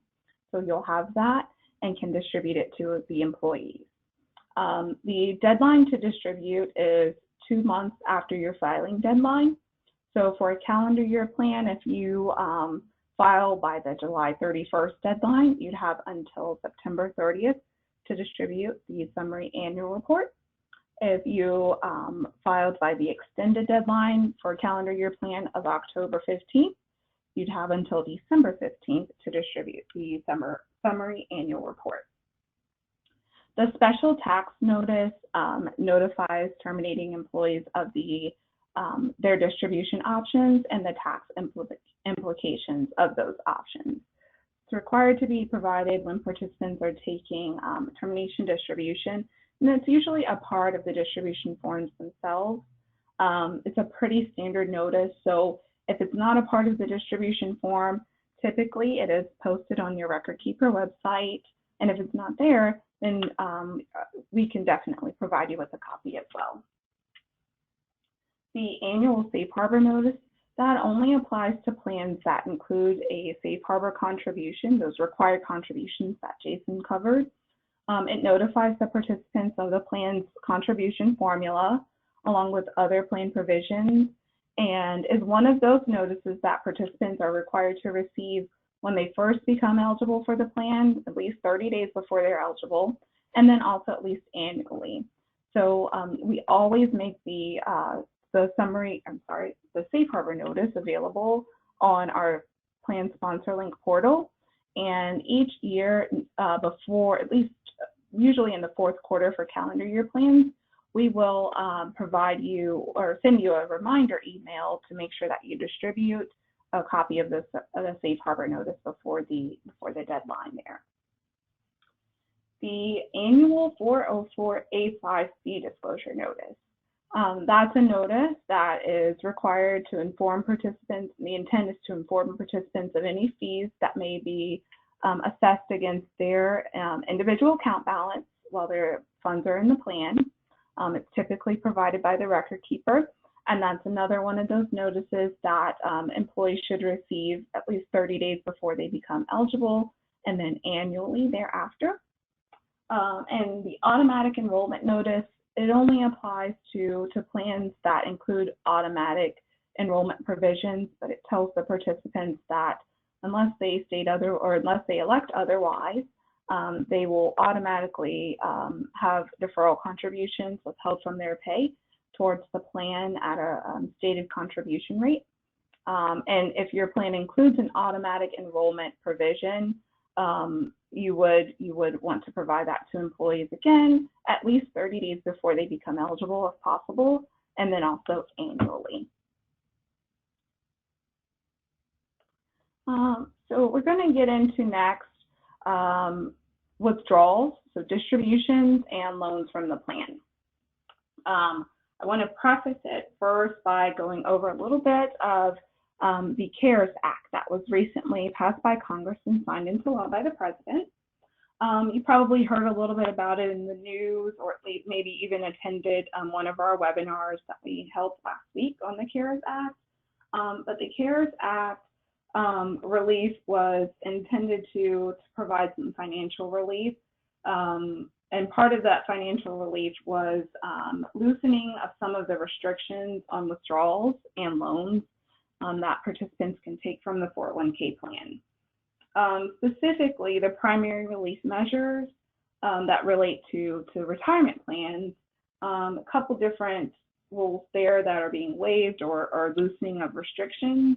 So you'll have that and can distribute it to the employees. The deadline to distribute is 2 months after your filing deadline. So for a calendar year plan, if you file by the July 31st deadline, you'd have until September 30th to distribute the summary annual report. If you filed by the extended deadline for a calendar year plan of October 15th, you'd have until December 15th to distribute the summary annual report. The special tax notice notifies terminating employees of their distribution options and the tax implications of those options. It's required to be provided when participants are taking termination distribution, and it's usually a part of the distribution forms themselves. It's a pretty standard notice, so if it's not a part of the distribution form, typically it is posted on your record keeper website, and if it's not there, then we can definitely provide you with a copy as well. The annual safe harbor notice, that only applies to plans that include a safe harbor contribution, those required contributions that Jason covered. It notifies the participants of the plan's contribution formula along with other plan provisions, and is one of those notices that participants are required to receive when they first become eligible for the plan, at least 30 days before they're eligible, and then also at least annually. So we always make the safe harbor notice available on our plan sponsor link portal. And each year before, at least usually in the fourth quarter for calendar year plans, we will provide you or send you a reminder email to make sure that you distribute a copy of the safe harbor notice before the deadline there. The annual 404A5 fee disclosure notice. That's a notice that is required to inform participants. The intent is to inform participants of any fees that may be assessed against their individual account balance while their funds are in the plan. It's typically provided by the record keeper, and that's another one of those notices that employees should receive at least 30 days before they become eligible, and then annually thereafter. And the automatic enrollment notice, it only applies to plans that include automatic enrollment provisions, but it tells the participants that unless they state unless they elect otherwise, they will automatically have deferral contributions withheld from their pay towards the plan at a stated contribution rate. And if your plan includes an automatic enrollment provision, you would want to provide that to employees again at least 30 days before they become eligible if possible, and then also annually. So we're going to get into next withdrawals, so distributions and loans from the plan. I want to preface it first by going over a little bit of the CARES Act that was recently passed by Congress and signed into law by the President. You probably heard a little bit about it in the news, or at least maybe even attended one of our webinars that we held last week on the CARES Act. But the CARES Act relief was intended to provide some financial relief. And part of that financial relief was loosening of some of the restrictions on withdrawals and loans that participants can take from the 401k plan. Specifically, the primary relief measures that relate to retirement plans, a couple different rules there that are being waived or loosening of restrictions.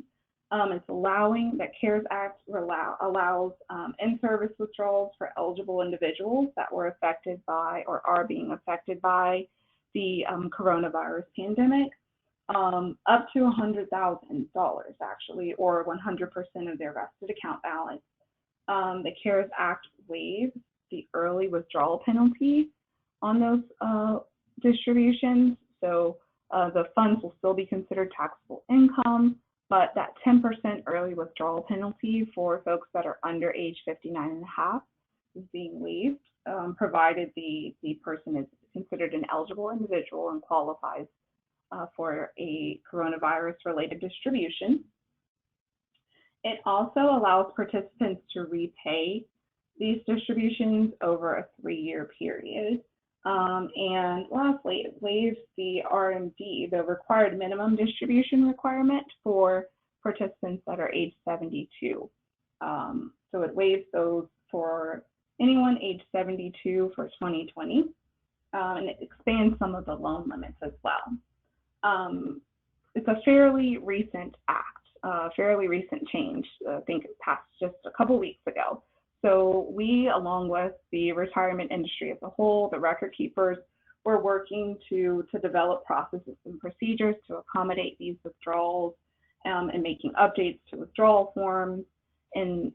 It's allowing that CARES Act allows in-service withdrawals for eligible individuals that were affected by or are being affected by the coronavirus pandemic, up to $100,000 actually, or 100% of their vested account balance. The CARES Act waives the early withdrawal penalty on those distributions, so the funds will still be considered taxable income, but that 10% early withdrawal penalty for folks that are under age 59 and a half is being waived, provided the person is considered an eligible individual and qualifies for a coronavirus-related distribution. It also allows participants to repay these distributions over a 3-year period. And lastly, it waives the RMD, the required minimum distribution requirement for participants that are age 72. So it waives those for anyone age 72 for 2020, and it expands some of the loan limits as well. It's a fairly recent act, fairly recent change. I think it passed just a couple weeks ago. So we, along with the retirement industry as a whole, the record keepers, we're working to develop processes and procedures to accommodate these withdrawals and making updates to withdrawal forms and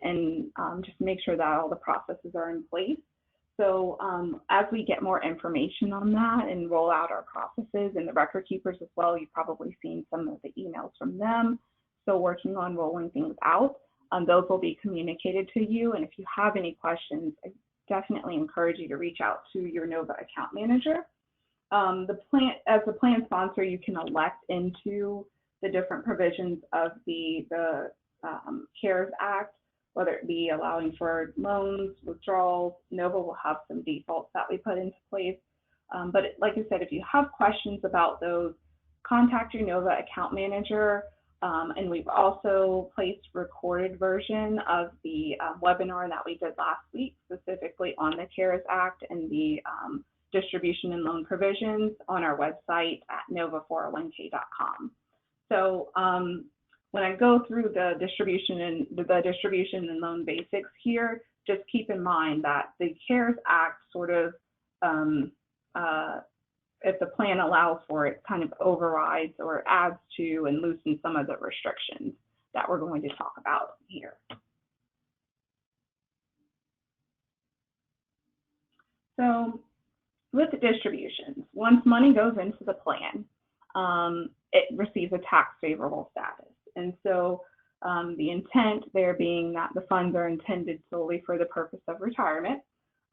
just make sure that all the processes are in place. So as we get more information on that and roll out our processes, and the record keepers as well, you've probably seen some of the emails from them. So working on rolling things out. Those will be communicated to you, and if you have any questions, I definitely encourage you to reach out to your NOVA account manager. As a plan sponsor, you can elect into the different provisions of the CARES Act, whether it be allowing for loans, withdrawals. NOVA will have some defaults that we put into place. But like I said, if you have questions about those, contact your NOVA account manager. And we've also placed recorded version of the webinar that we did last week, specifically on the CARES Act and the distribution and loan provisions on our website at nova401k.com. So when I go through the distribution and loan basics here, just keep in mind that the CARES Act sort of if the plan allows for it, kind of overrides or adds to and loosens some of the restrictions that we're going to talk about here. So with the distributions, once money goes into the plan, it receives a tax favorable status. And so The intent there being that the funds are intended solely for the purpose of retirement.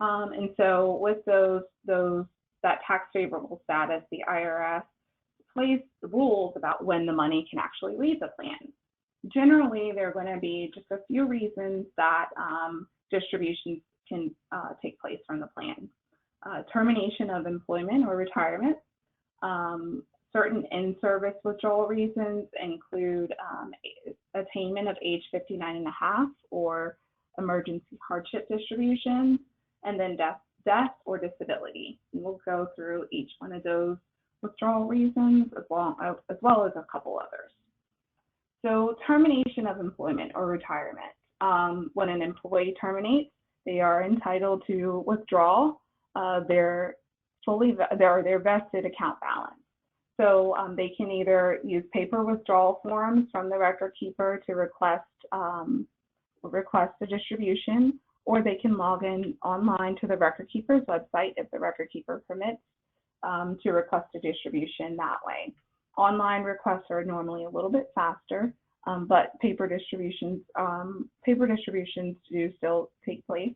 And so with that tax favorable status, the IRS places rules about when the money can actually leave the plan. Generally, there are going to be just a few reasons that distributions can take place from the plan. Termination of employment or retirement. Certain in-service withdrawal reasons include attainment of age 59 and a half or emergency hardship distributions, and then death or disability. And we'll go through each one of those withdrawal reasons as well as a couple others. So termination of employment or retirement. When an employee terminates, they are entitled to withdraw their vested account balance. So they can either use paper withdrawal forms from the record keeper to request a distribution, or they can log in online to the record keeper's website if the record keeper permits to request a distribution that way. Online requests are normally a little bit faster, but paper distributions do still take place.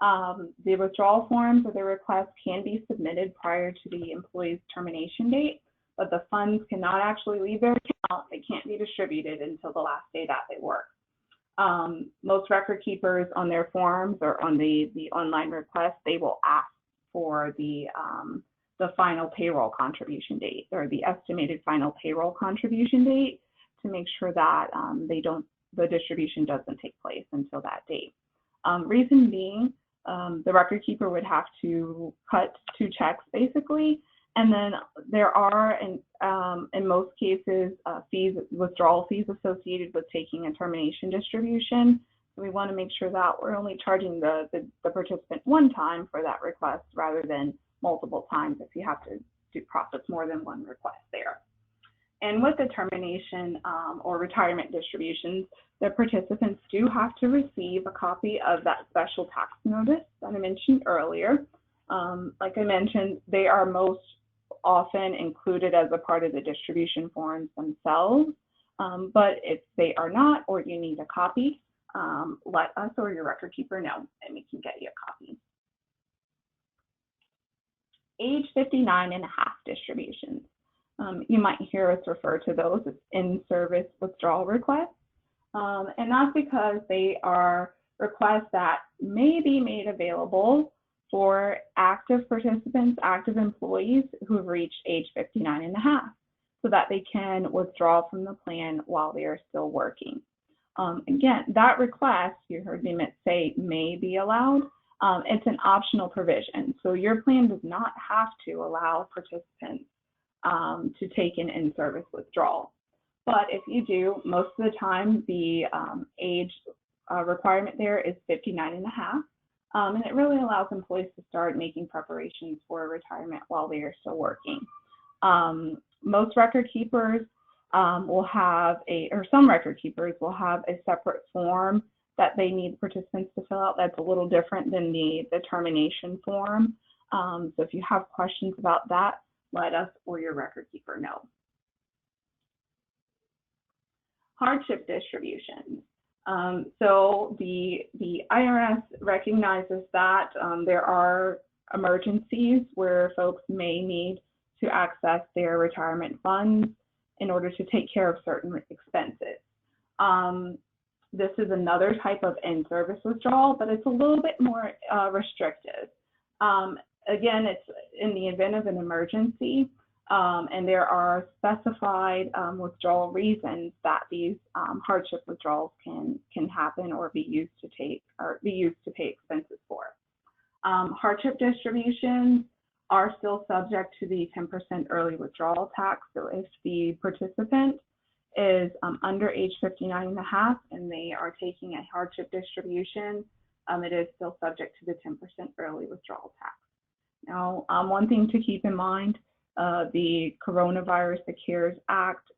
The withdrawal forms or the request can be submitted prior to the employee's termination date, but the funds cannot actually leave their account. They can't be distributed until the last day that they work. Most record keepers on their forms or on the online request, they will ask for the final payroll contribution date or the estimated final payroll contribution date to make sure that the distribution doesn't take place until that date. Reason being, the record keeper would have to cut 2 checks basically, and then there are in most cases withdrawal fees associated with taking a termination distribution. So we want to make sure that we're only charging the participant one time for that request rather than multiple times if you have to process more than one request there. And with the termination or retirement distributions, the participants do have to receive a copy of that special tax notice that I mentioned earlier. Like I mentioned, they are most often included as a part of the distribution forms themselves, but if they are not or you need a copy, let us or your record keeper know and we can get you a copy. Age 59 and a half distributions. You might hear us refer to those as in-service withdrawal requests, and that's because they are requests that may be made available for active participants, active employees who have reached age 59 and a half, so that they can withdraw from the plan while they are still working. Again, that request, you heard me say may be allowed. It's an optional provision, so your plan does not have to allow participants to take an in-service withdrawal. But if you do, most of the time the age requirement there is 59 and a half. And it really allows employees to start making preparations for retirement while they are still working. Most record keepers will have some record keepers will have a separate form that they need participants to fill out. That's a little different than the termination form. So if you have questions about that, let us or your record keeper know. Hardship distributions. So the IRS recognizes that there are emergencies where folks may need to access their retirement funds in order to take care of certain expenses. This is another type of in-service withdrawal, but it's a little bit more restrictive. Again, it's in the event of an emergency, and there are specified withdrawal reasons that these hardship withdrawals can happen or be used to pay expenses for. Hardship distributions are still subject to the 10% early withdrawal tax. So if the participant is under age 59 and a half and they are taking a hardship distribution, it is still subject to the 10% early withdrawal tax. Now, one thing to keep in mind, the coronavirus, the CARES Act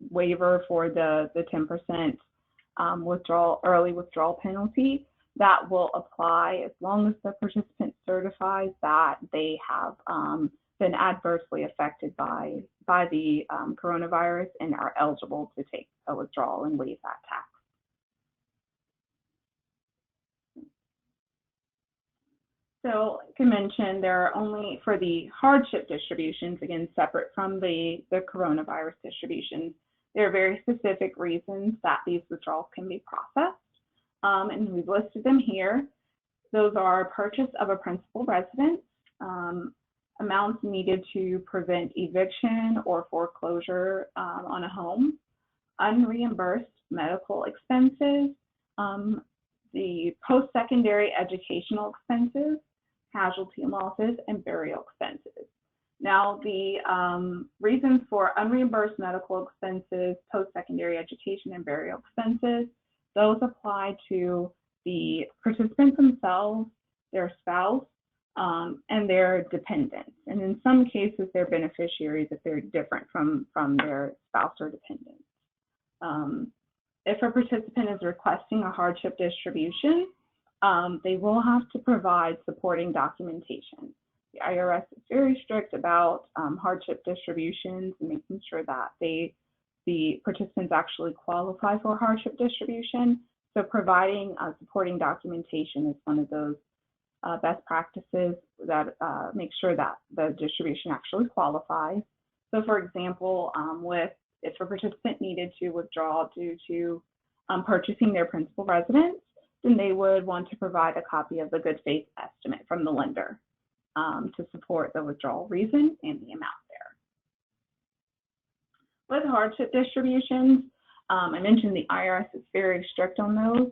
waiver for the 10% early withdrawal penalty, that will apply as long as the participant certifies that they have been adversely affected by the coronavirus and are eligible to take a withdrawal and waive that tax. So, like I mentioned, there are only for the hardship distributions, again, separate from the coronavirus distributions, there are very specific reasons that these withdrawals can be processed, and we've listed them here. Those are purchase of a principal residence, amounts needed to prevent eviction or foreclosure on a home, unreimbursed medical expenses, the post-secondary educational expenses, casualty losses, and burial expenses. Now, the reasons for unreimbursed medical expenses, post-secondary education, and burial expenses, those apply to the participants themselves, their spouse, and their dependents. And in some cases, they're beneficiaries if they're different from their spouse or dependents. If a participant is requesting a hardship distribution, they will have to provide supporting documentation. The IRS is very strict about hardship distributions and making sure that the participants actually qualify for hardship distribution. So providing supporting documentation is one of those best practices that make sure that the distribution actually qualifies. So for example, if a participant needed to withdraw due to purchasing their principal residence, then they would want to provide a copy of the good faith estimate from the lender to support the withdrawal reason and the amount there. With hardship distributions, I mentioned the IRS is very strict on those.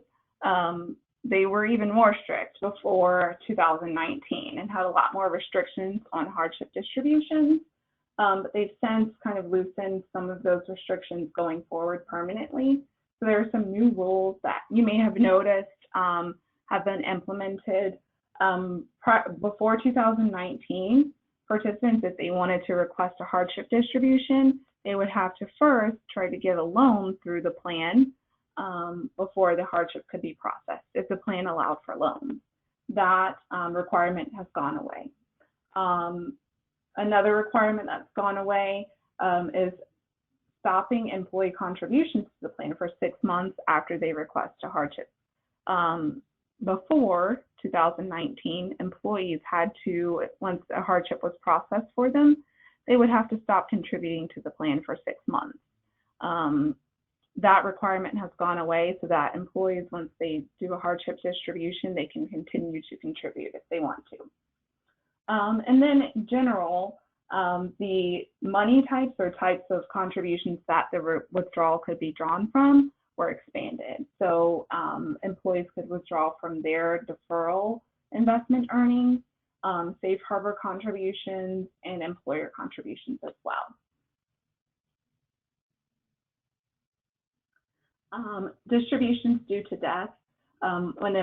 They were even more strict before 2019 and had a lot more restrictions on hardship distributions. But they've since kind of loosened some of those restrictions going forward permanently. So there are some new rules that you may have noticed have been implemented. Before 2019, participants, if they wanted to request a hardship distribution, they would have to first try to get a loan through the plan before the hardship could be processed, if the plan allowed for loans. That requirement has gone away. Another requirement that's gone away is stopping employee contributions to the plan for 6 months after they request a hardship. Before 2019, employees had to, once a hardship was processed for them, they would have to stop contributing to the plan for 6 months. That requirement has gone away so that employees, once they do a hardship distribution, they can continue to contribute if they want to. And then in general, the money types or types of contributions that the withdrawal could be drawn from were expanded. So employees could withdraw from their deferral investment earnings, safe harbor contributions, and employer contributions as well. Distributions due to death. When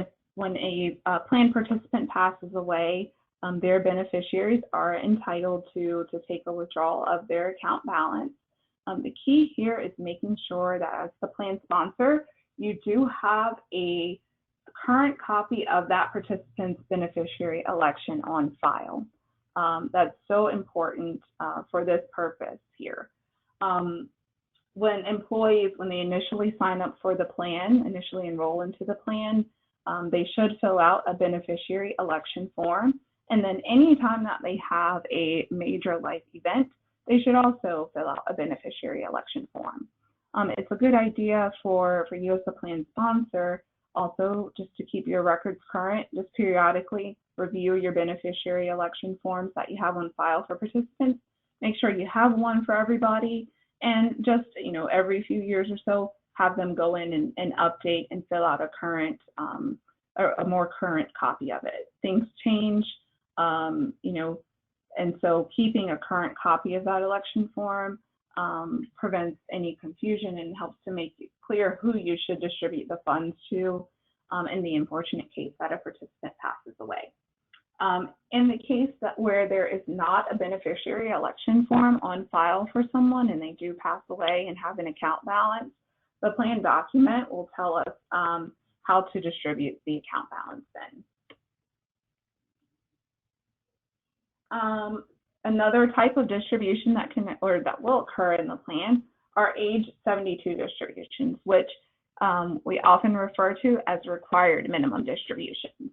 a plan participant passes away, their beneficiaries are entitled to take a withdrawal of their account balance. The key here is making sure that as the plan sponsor, you do have a current copy of that participant's beneficiary election on file. That's so important for this purpose here. When employees, when they initially sign up for the plan, initially enroll into the plan, they should fill out a beneficiary election form. And then anytime that they have a major life event, they should also fill out a beneficiary election form. It's a good idea for you as a plan sponsor also just to keep your records current, just periodically review your beneficiary election forms that you have on file for participants. Make sure you have one for everybody, and just every few years or so, have them go in and update and fill out a current, or a more current copy of it. Things change, and so keeping a current copy of that election form prevents any confusion and helps to make it clear who you should distribute the funds to in the unfortunate case that a participant passes away. In the case where there is not a beneficiary election form on file for someone and they do pass away and have an account balance, the plan document will tell us how to distribute the account balance then. Another type of distribution that can or that will occur in the plan are age 72 distributions, which we often refer to as required minimum distributions.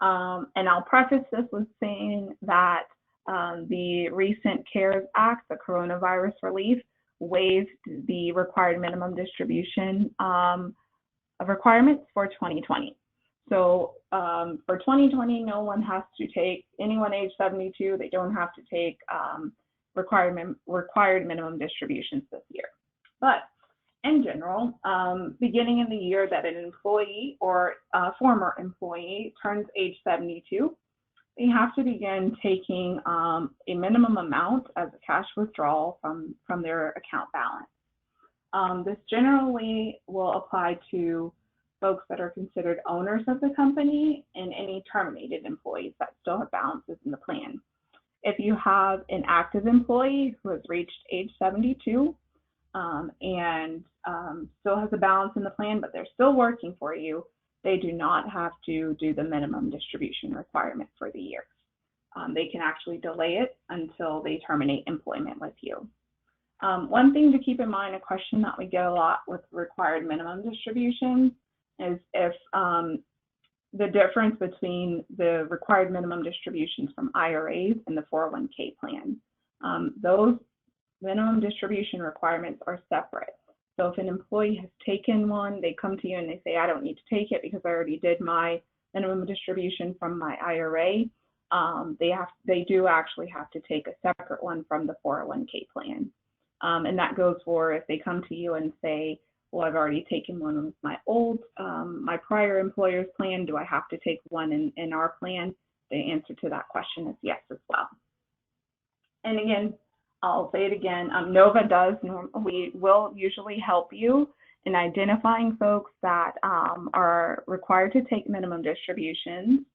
And I'll preface this with saying that the recent CARES Act, the coronavirus relief, waived the required minimum distribution requirements for 2020. So for 2020, no one has to take, anyone age 72, they don't have to take required minimum distributions this year. But in general, beginning in the year that an employee or a former employee turns age 72, they have to begin taking a minimum amount as a cash withdrawal from their account balance. This generally will apply to folks that are considered owners of the company and any terminated employees that still have balances in the plan. If you have an active employee who has reached age 72 and still has a balance in the plan, but they're still working for you, they do not have to do the minimum distribution requirement for the year. They can actually delay it until they terminate employment with you. One thing to keep in mind, a question that we get a lot with required minimum distributions, is if the difference between the required minimum distributions from IRAs and the 401k plan. Those minimum distribution requirements are separate. So if an employee has taken one, they come to you and they say, I don't need to take it because I already did my minimum distribution from my IRA. They do actually have to take a separate one from the 401k plan. And that goes for if they come to you and say, well, I've already taken one with my prior employer's plan. Do I have to take one in our plan? The answer to that question is yes as well. And again, I'll say it again, NOVA we will usually help you in identifying folks that are required to take minimum distributions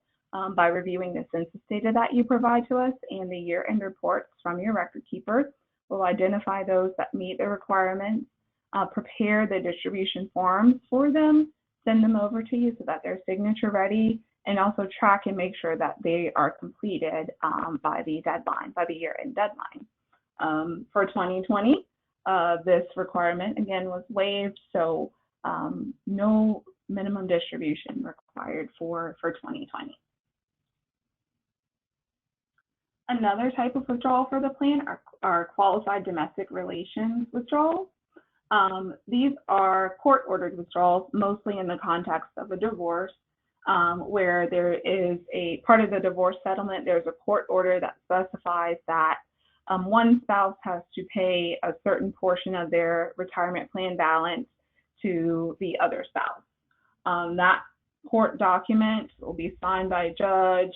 by reviewing the census data that you provide to us and the year-end reports from your record keeper. We'll identify those that meet the requirements, prepare the distribution forms for them, send them over to you so that they're signature ready, and also track and make sure that they are completed by the deadline, by the year-end deadline. For 2020, this requirement again was waived, so no minimum distribution required for 2020. Another type of withdrawal for the plan are qualified domestic relations withdrawals. These are court-ordered withdrawals, mostly in the context of a divorce, where there is a part of the divorce settlement, there's a court order that specifies that one spouse has to pay a certain portion of their retirement plan balance to the other spouse. That court document will be signed by a judge.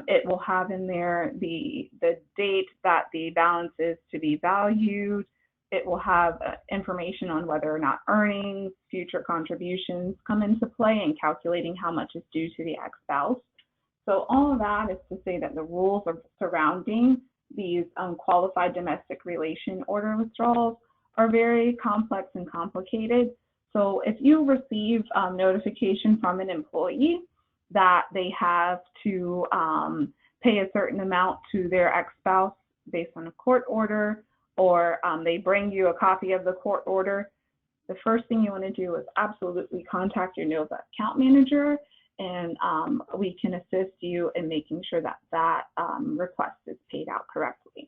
It will have in there the date that the balance is to be valued. It will have information on whether or not earnings, future contributions come into play in calculating how much is due to the ex-spouse. So all of that is to say that the rules surrounding these qualified domestic relation order withdrawals are very complex and complicated. So if you receive notification from an employee that they have to pay a certain amount to their ex-spouse based on a court order, or they bring you a copy of the court order, the first thing you want to do is absolutely contact your NOVA account manager, and we can assist you in making sure that that request is paid out correctly.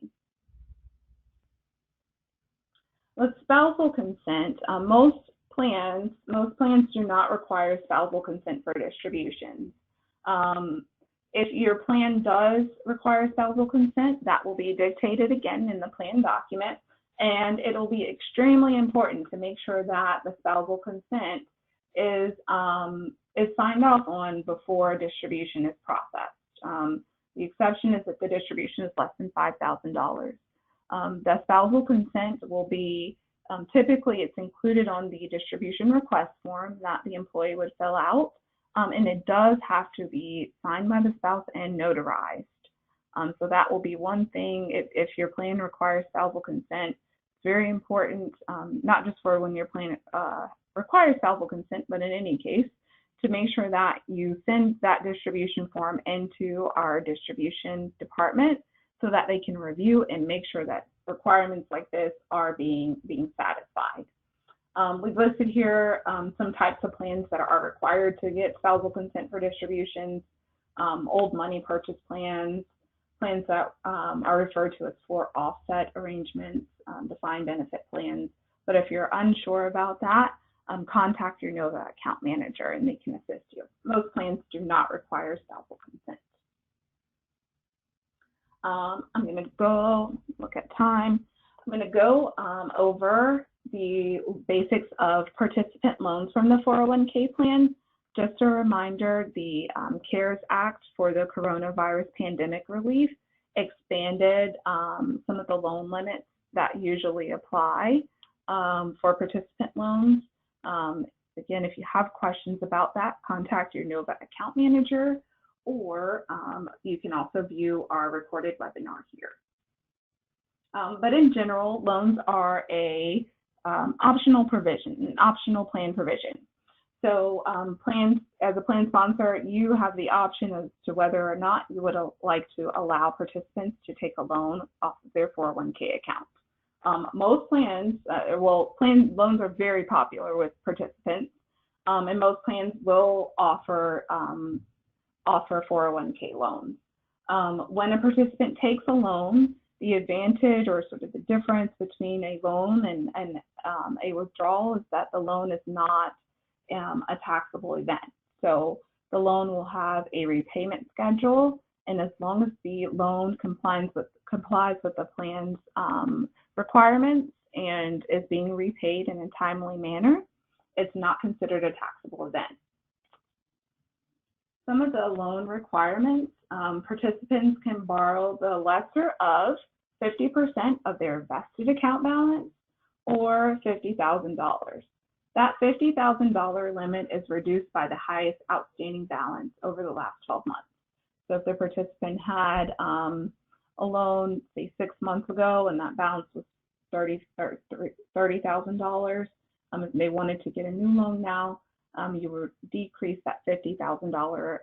With spousal consent, most plans do not require spousal consent for distributions. If your plan does require spousal consent, that will be dictated again in the plan document, and it'll be extremely important to make sure that the spousal consent is signed off on before a distribution is processed. The exception is if the distribution is less than $5,000. The spousal consent will be typically it's included on the distribution request form that the employee would fill out. And it does have to be signed by the spouse and notarized. So that will be one thing. If your plan requires spousal consent, it's very important, not just for when your plan requires spousal consent, but in any case, to make sure that you send that distribution form into our distribution department so that they can review and make sure that requirements like this are being satisfied. We've listed here some types of plans that are required to get spousal consent for distributions, old money purchase plans, plans that are referred to as for offset arrangements, defined benefit plans. But if you're unsure about that, contact your NOVA account manager and they can assist you. Most plans do not require spousal consent. I'm going to go look at time. I'm going to go over the basics of participant loans from the 401k plan. Just a reminder, the CARES Act for the coronavirus pandemic relief expanded some of the loan limits that usually apply for participant loans. Again, if you have questions about that, contact your NOVA account manager, or you can also view our recorded webinar here. But in general, loans are a optional provision, an optional plan provision. So plans, as a plan sponsor, you have the option as to whether or not you would like to allow participants to take a loan off of their 401k account. Most plans, loans are very popular with participants, and most plans will offer 401k loans. When a participant takes a loan, the advantage or sort of the difference between a loan and a withdrawal is that the loan is not a taxable event. So the loan will have a repayment schedule, and as long as the loan complies with the plan's requirements and is being repaid in a timely manner, it's not considered a taxable event. Some of the loan requirements, participants can borrow the lesser of 50% of their vested account balance or $50,000. That $50,000 limit is reduced by the highest outstanding balance over the last 12 months. So if the participant had a loan, say 6 months ago, and that balance was $30,000, if they wanted to get a new loan now, you would decrease that $50,000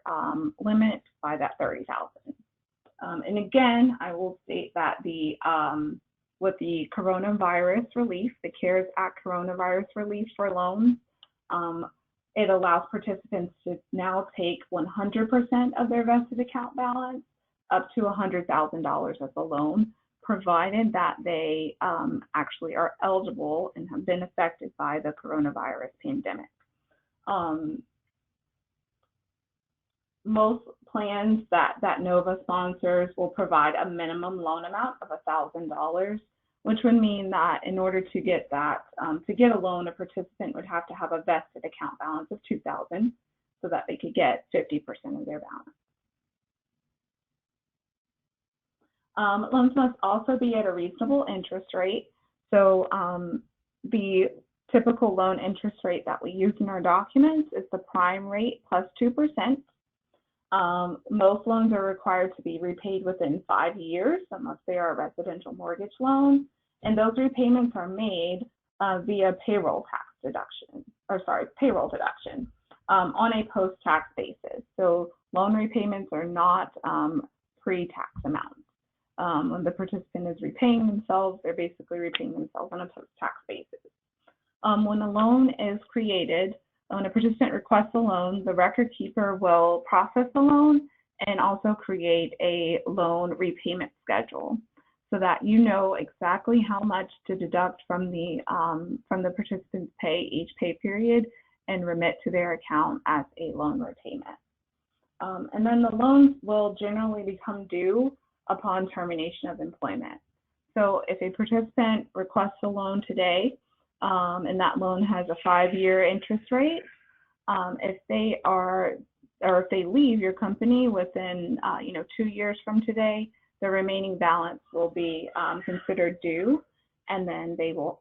limit by that $30,000. And again, I will state that with the coronavirus relief, the CARES Act coronavirus relief for loans, it allows participants to now take 100% of their vested account balance up to $100,000 as a loan, provided that they actually are eligible and have been affected by the coronavirus pandemic. Most plans that NOVA sponsors will provide a minimum loan amount of $1,000, which would mean that in order to get that, to get a loan, a participant would have to have a vested account balance of $2,000 so that they could get 50% of their balance. Loans must also be at a reasonable interest rate. So the typical loan interest rate that we use in our documents is the prime rate plus 2%. Most loans are required to be repaid within 5 years unless they are a residential mortgage loan, and those repayments are made via payroll deduction on a post-tax basis. So loan repayments are not pre-tax amounts. When the participant is repaying themselves, they're basically repaying themselves on a post-tax basis. When a loan is created, when a participant requests a loan, the record keeper will process the loan and also create a loan repayment schedule so that you know exactly how much to deduct from the participant's pay each pay period and remit to their account as a loan repayment. And then the loans will generally become due upon termination of employment. So if a participant requests a loan today, and that loan has a 5-year interest rate, if they leave your company within 2 years from today, the remaining balance will be considered due, and then they will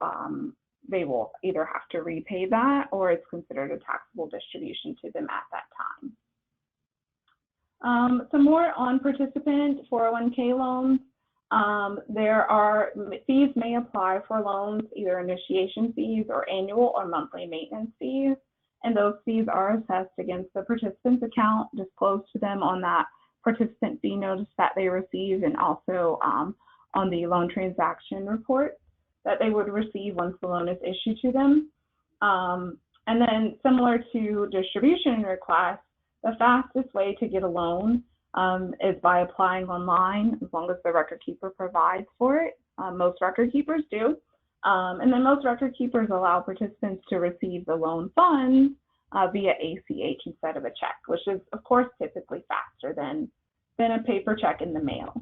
either have to repay that or it's considered a taxable distribution to them at that time. Some more on participant 401k loans. There are fees may apply for loans, either initiation fees or annual or monthly maintenance fees, and those fees are assessed against the participant's account, disclosed to them on that participant fee notice that they receive, and also on the loan transaction report that they would receive once the loan is issued to them. And then similar to distribution requests, the fastest way to get a loan is by applying online, as long as the record keeper provides for it. Most record keepers do. And then most record keepers allow participants to receive the loan funds via ACH instead of a check, which is, of course, typically faster than a paper check in the mail.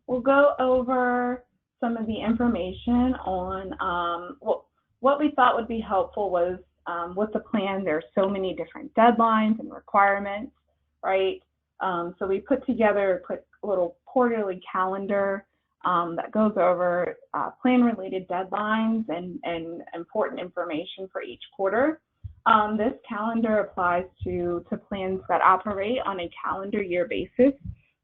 We'll go over some of the information on what we thought would be helpful was with the plan, there's so many different deadlines and requirements, right? So we put together a quick little quarterly calendar that goes over plan-related deadlines and important information for each quarter. This calendar applies to plans that operate on a calendar year basis,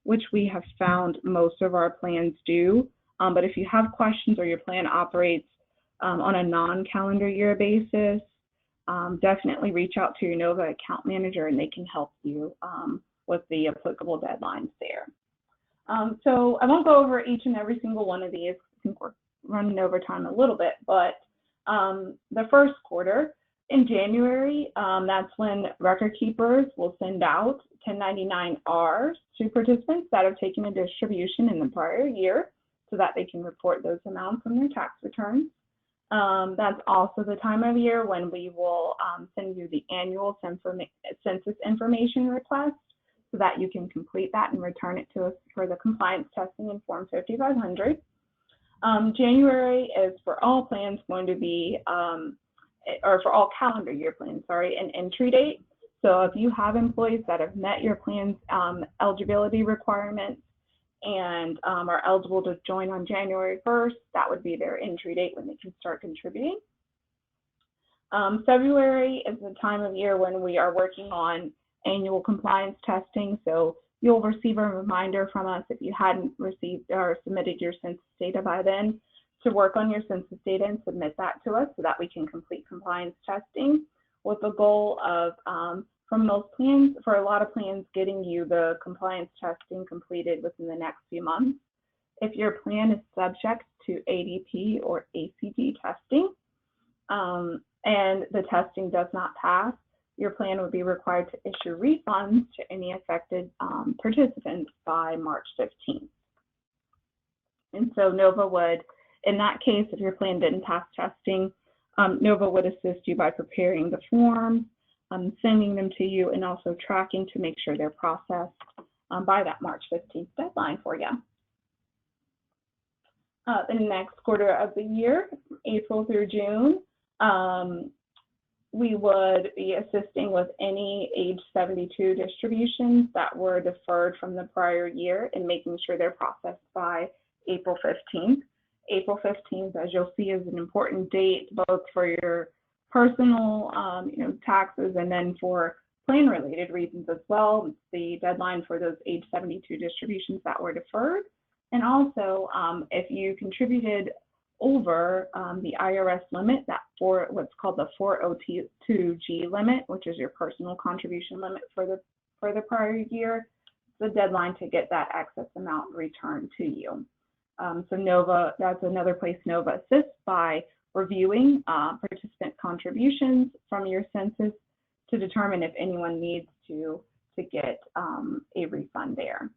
which we have found most of our plans do. But if you have questions or your plan operates on a non-calendar year basis, definitely reach out to your Nova account manager and they can help you with the applicable deadlines there. So I won't go over each and every single one of these. I think we're running over time a little bit, but the first quarter in January, that's when record keepers will send out 1099-Rs to participants that have taken a distribution in the prior year so that they can report those amounts on their tax returns. That's also the time of year when we will send you the annual census information request so that you can complete that and return it to us for the compliance testing in Form 5500. January is for all plans going to be, or for all calendar year plans, sorry, an entry date. So if you have employees that have met your plan's eligibility requirements and are eligible to join on January 1st, that would be their entry date when they can start contributing. February is the time of year when we are working on annual compliance testing. So you'll receive a reminder from us if you hadn't received or submitted your census data by then to work on your census data and submit that to us so that we can complete compliance testing with the goal of, from most plans, for a lot of plans, getting you the compliance testing completed within the next few months. If your plan is subject to ADP or ACP testing and the testing does not pass, your plan would be required to issue refunds to any affected participants by March 15th. And so Nova would, in that case, if your plan didn't pass testing, Nova would assist you by preparing the forms, sending them to you, and also tracking to make sure they're processed by that March 15th deadline for you. In the next quarter of the year, April through June, we would be assisting with any age 72 distributions that were deferred from the prior year and making sure they're processed by April 15th. April 15th, as you'll see, is an important date both for your personal taxes and then for plan-related reasons as well. It's the deadline for those age 72 distributions that were deferred. And also, if you contributed over the IRS limit, that for what's called the 402G limit, which is your personal contribution limit for the prior year, the deadline to get that excess amount returned to you. So Nova, that's another place Nova assists by reviewing participant contributions from your census to determine if anyone needs to get a refund there.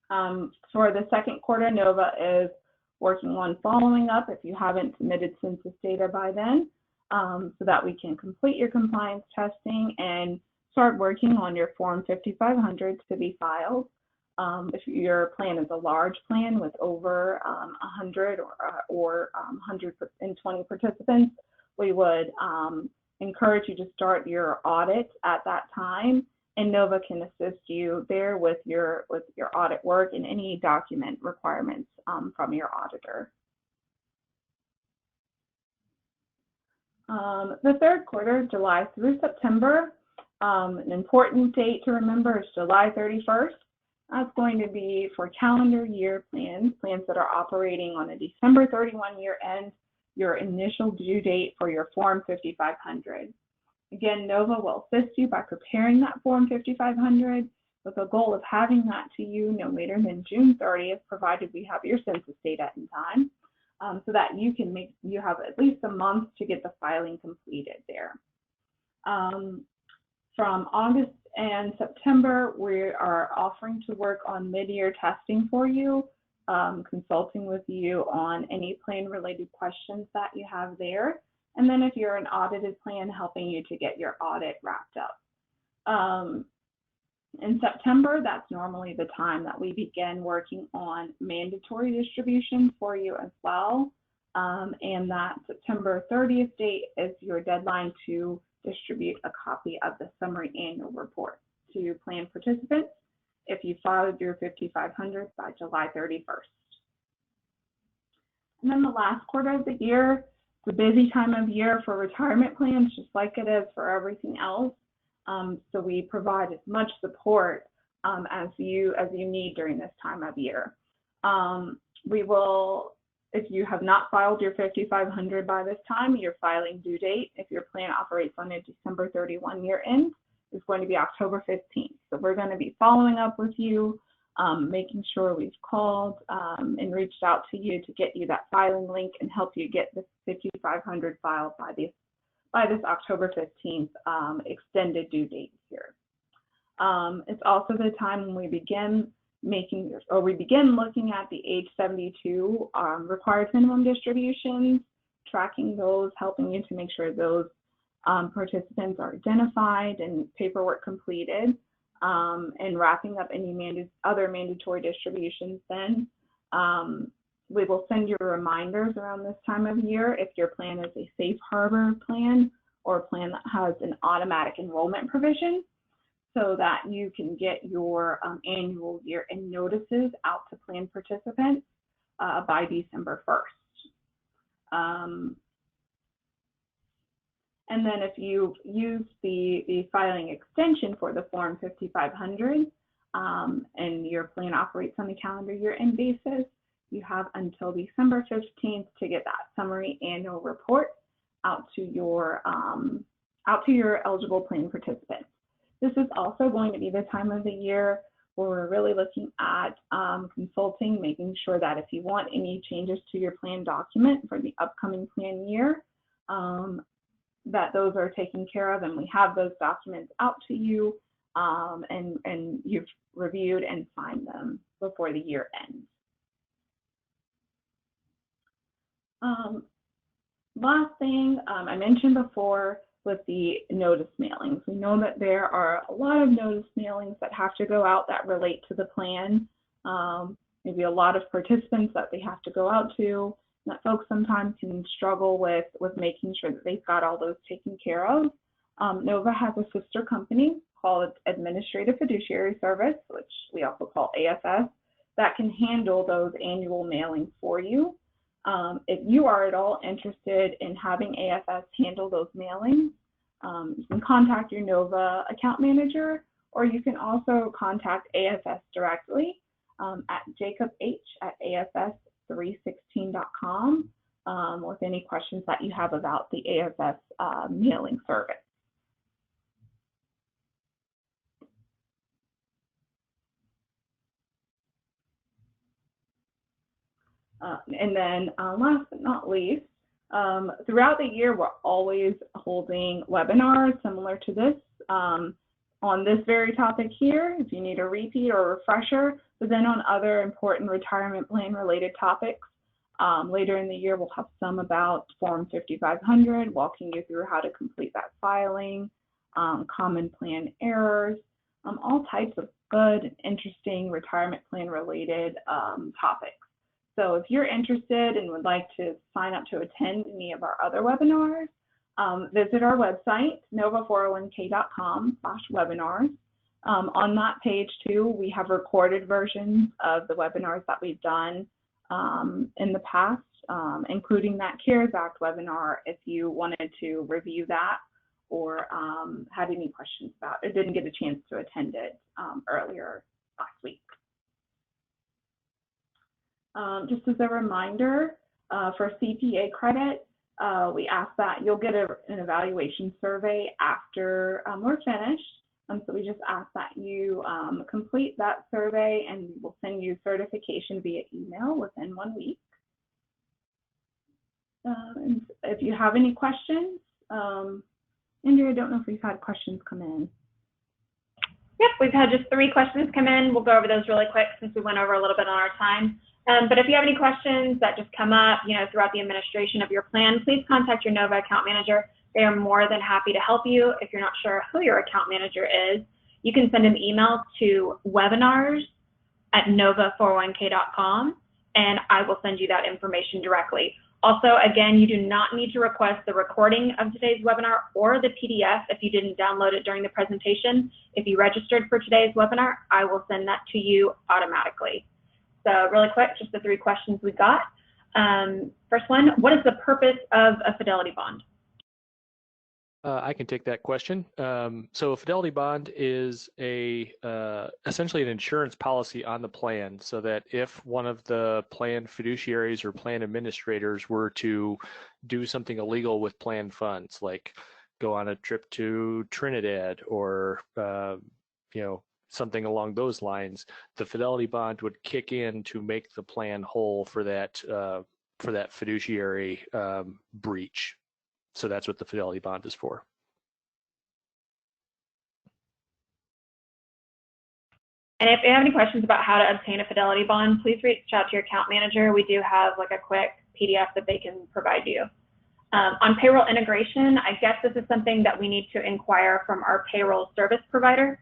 For the second quarter, Nova is working on following up if you haven't submitted census data by then, so that we can complete your compliance testing and start working on your Form 5500 to be filed. If your plan is a large plan with over 100 or 120 participants, we would encourage you to start your audit at that time, and Nova can assist you there with your audit work and any document requirements from your auditor. The third quarter, July through September, an important date to remember is July 31st. That's going to be for calendar year plans that are operating on a December 31 year end, your initial due date for your Form 5500. Again, NOVA will assist you by preparing that Form 5500 with the goal of having that to you no later than June 30th, provided we have your census data in time, so that you have at least a month to get the filing completed there. From August and September, we are offering to work on mid-year testing for you, consulting with you on any plan-related questions that you have there. And then if you're an audited plan, helping you to get your audit wrapped up. In September, that's normally the time that we begin working on mandatory distributions for you as well. And that September 30th date is your deadline to distribute a copy of the summary annual report to plan participants if you filed your 5500 by July 31st. And then the last quarter of the year, it's a busy time of year for retirement plans, just like it is for everything else. So we provide as much support as you need during this time of year. We will, if you have not filed your 5500 by this time, your filing due date, if your plan operates on a December 31 year end, is going to be October 15th. So we're going to be following up with you, making sure we've called and reached out to you to get you that filing link and help you get this 5500 filed by this October 15th extended due date here. It's also the time when we begin looking at the age 72 required minimum distributions, tracking those, helping you to make sure those participants are identified and paperwork completed, and wrapping up any other mandatory distributions then. We will send you reminders around this time of year if your plan is a safe harbor plan or a plan that has an automatic enrollment provision, so that you can get your annual year-end notices out to plan participants by December 1st. And then if you use the filing extension for the Form 5500 and your plan operates on a calendar year-end basis, you have until December 15th to get that summary annual report out to your eligible plan participants. This is also going to be the time of the year where we're really looking at consulting, making sure that if you want any changes to your plan document for the upcoming plan year, that those are taken care of, and we have those documents out to you, and you've reviewed and signed them before the year ends. Last thing I mentioned before with the notice mailings. We know that there are a lot of notice mailings that have to go out that relate to the plan. Maybe a lot of participants that they have to go out to, that folks sometimes can struggle with making sure that they've got all those taken care of. NOVA has a sister company called Administrative Fiduciary Service, which we also call AFS, that can handle those annual mailings for you. If you are at all interested in having AFS handle those mailings, you can contact your NOVA account manager, or you can also contact AFS directly at jacobh@afs316.com with any questions that you have about the AFS mailing service. And then last but not least, throughout the year, we're always holding webinars similar to this on this very topic here, if you need a repeat or a refresher, but then on other important retirement plan related topics. Later in the year, we'll have some about Form 5500, walking you through how to complete that filing, common plan errors, all types of good, interesting retirement plan related topics. So if you're interested and would like to sign up to attend any of our other webinars, visit our website, nova401k.com/webinars. On that page too, we have recorded versions of the webinars that we've done in the past, including that CARES Act webinar if you wanted to review that or had any questions about it, didn't get a chance to attend it earlier last week. Just as a reminder, for CPA credit, we ask that you'll get an evaluation survey after we're finished. So we just ask that you complete that survey, and we'll send you certification via email within 1 week. And if you have any questions, Andrea, I don't know if we've had questions come in. Yep, we've had just 3 questions come in. We'll go over those really quick since we went over a little bit on our time. But if you have any questions that just come up, throughout the administration of your plan, please contact your NOVA account manager. They are more than happy to help you. If you're not sure who your account manager is, you can send an email to webinars@nova401k.com, and I will send you that information directly. Also, again, you do not need to request the recording of today's webinar or the PDF if you didn't download it during the presentation. If you registered for today's webinar, I will send that to you automatically. So really quick, just the 3 questions we got. First one, what is the purpose of a fidelity bond? I can take that question. So a fidelity bond is essentially an insurance policy on the plan, so that if one of the plan fiduciaries or plan administrators were to do something illegal with plan funds, like go on a trip to Trinidad or something along those lines, the fidelity bond would kick in to make the plan whole for that fiduciary breach. So that's what the fidelity bond is for. And if you have any questions about how to obtain a fidelity bond, please reach out to your account manager. We do have like a quick PDF that they can provide you. On payroll integration, I guess this is something that we need to inquire from our payroll service provider.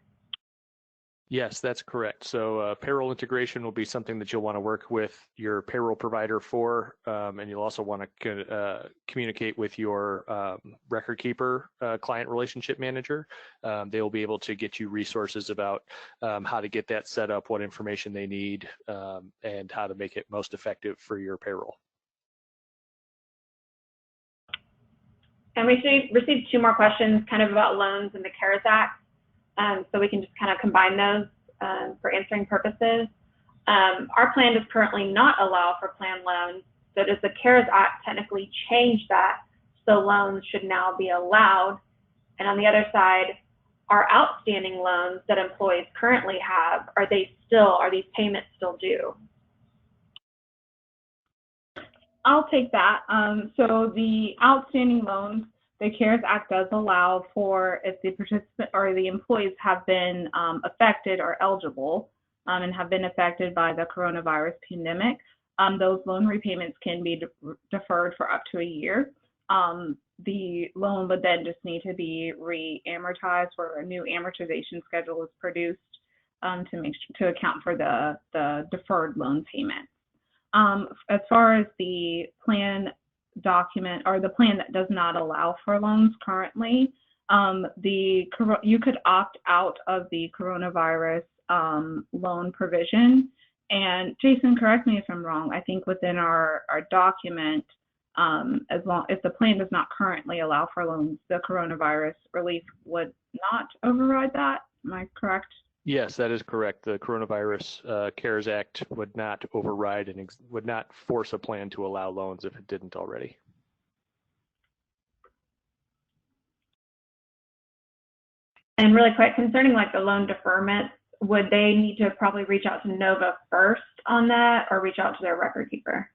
Yes, that's correct. So payroll integration will be something that you'll want to work with your payroll provider for, and you'll also want to communicate with your record keeper client relationship manager. They will be able to get you resources about how to get that set up, what information they need, and how to make it most effective for your payroll. And we received 2 more questions kind of about loans and the CARES Act. So we can just kind of combine those for answering purposes. Our plan does currently not allow for plan loans. So does the CARES Act technically change that? So loans should now be allowed. And on the other side, our outstanding loans that employees currently have, are these payments still due? I'll take that. So the outstanding loans, the CARES Act does allow for, if the participant or the employees have been affected or eligible and have been affected by the coronavirus pandemic, those loan repayments can be deferred for up to a year. The loan would then just need to be re-amortized, or a new amortization schedule is produced to account for the deferred loan payment. As far as the plan document, or the plan that does not allow for loans currently, you could opt out of the coronavirus loan provision. And Jason, correct me if I'm wrong, I think within our document, if the plan does not currently allow for loans, the coronavirus relief would not override that. Am I correct? Yes, that is correct. The Coronavirus CARES Act would not override and would not force a plan to allow loans if it didn't already. And really quick, concerning like the loan deferment, would they need to probably reach out to NOVA first on that, or reach out to their record keeper?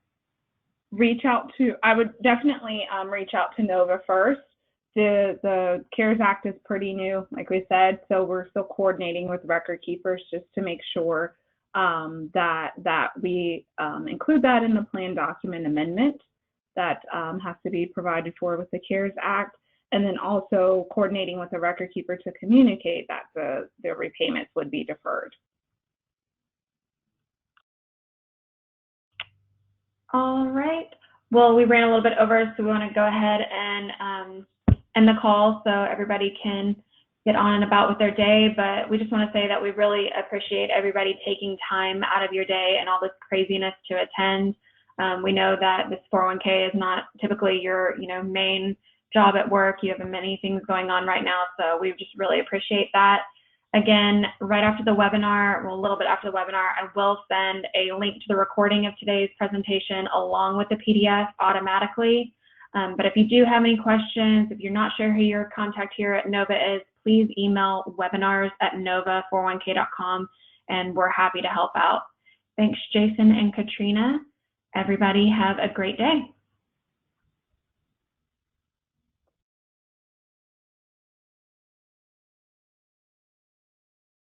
I would definitely reach out to NOVA first. The CARES Act is pretty new, like we said, so we're still coordinating with record keepers just to make sure that we include that in the plan document amendment that has to be provided for with the CARES Act, and then also coordinating with the record keeper to communicate that the repayments would be deferred. All right. Well, we ran a little bit over, so we want to go ahead and end the call so everybody can get on and about with their day. But we just want to say that we really appreciate everybody taking time out of your day and all this craziness to attend. We know that this 401k is not typically your main job at work. You have many things going on right now, so we just really appreciate that. Again, right after the webinar, well, a little bit after the webinar, I will send a link to the recording of today's presentation along with the PDF automatically. But if you do have any questions, if you're not sure who your contact here at NOVA is, please email webinars@nova401k.com, and we're happy to help out. Thanks, Jason and Katrina. Everybody have a great day.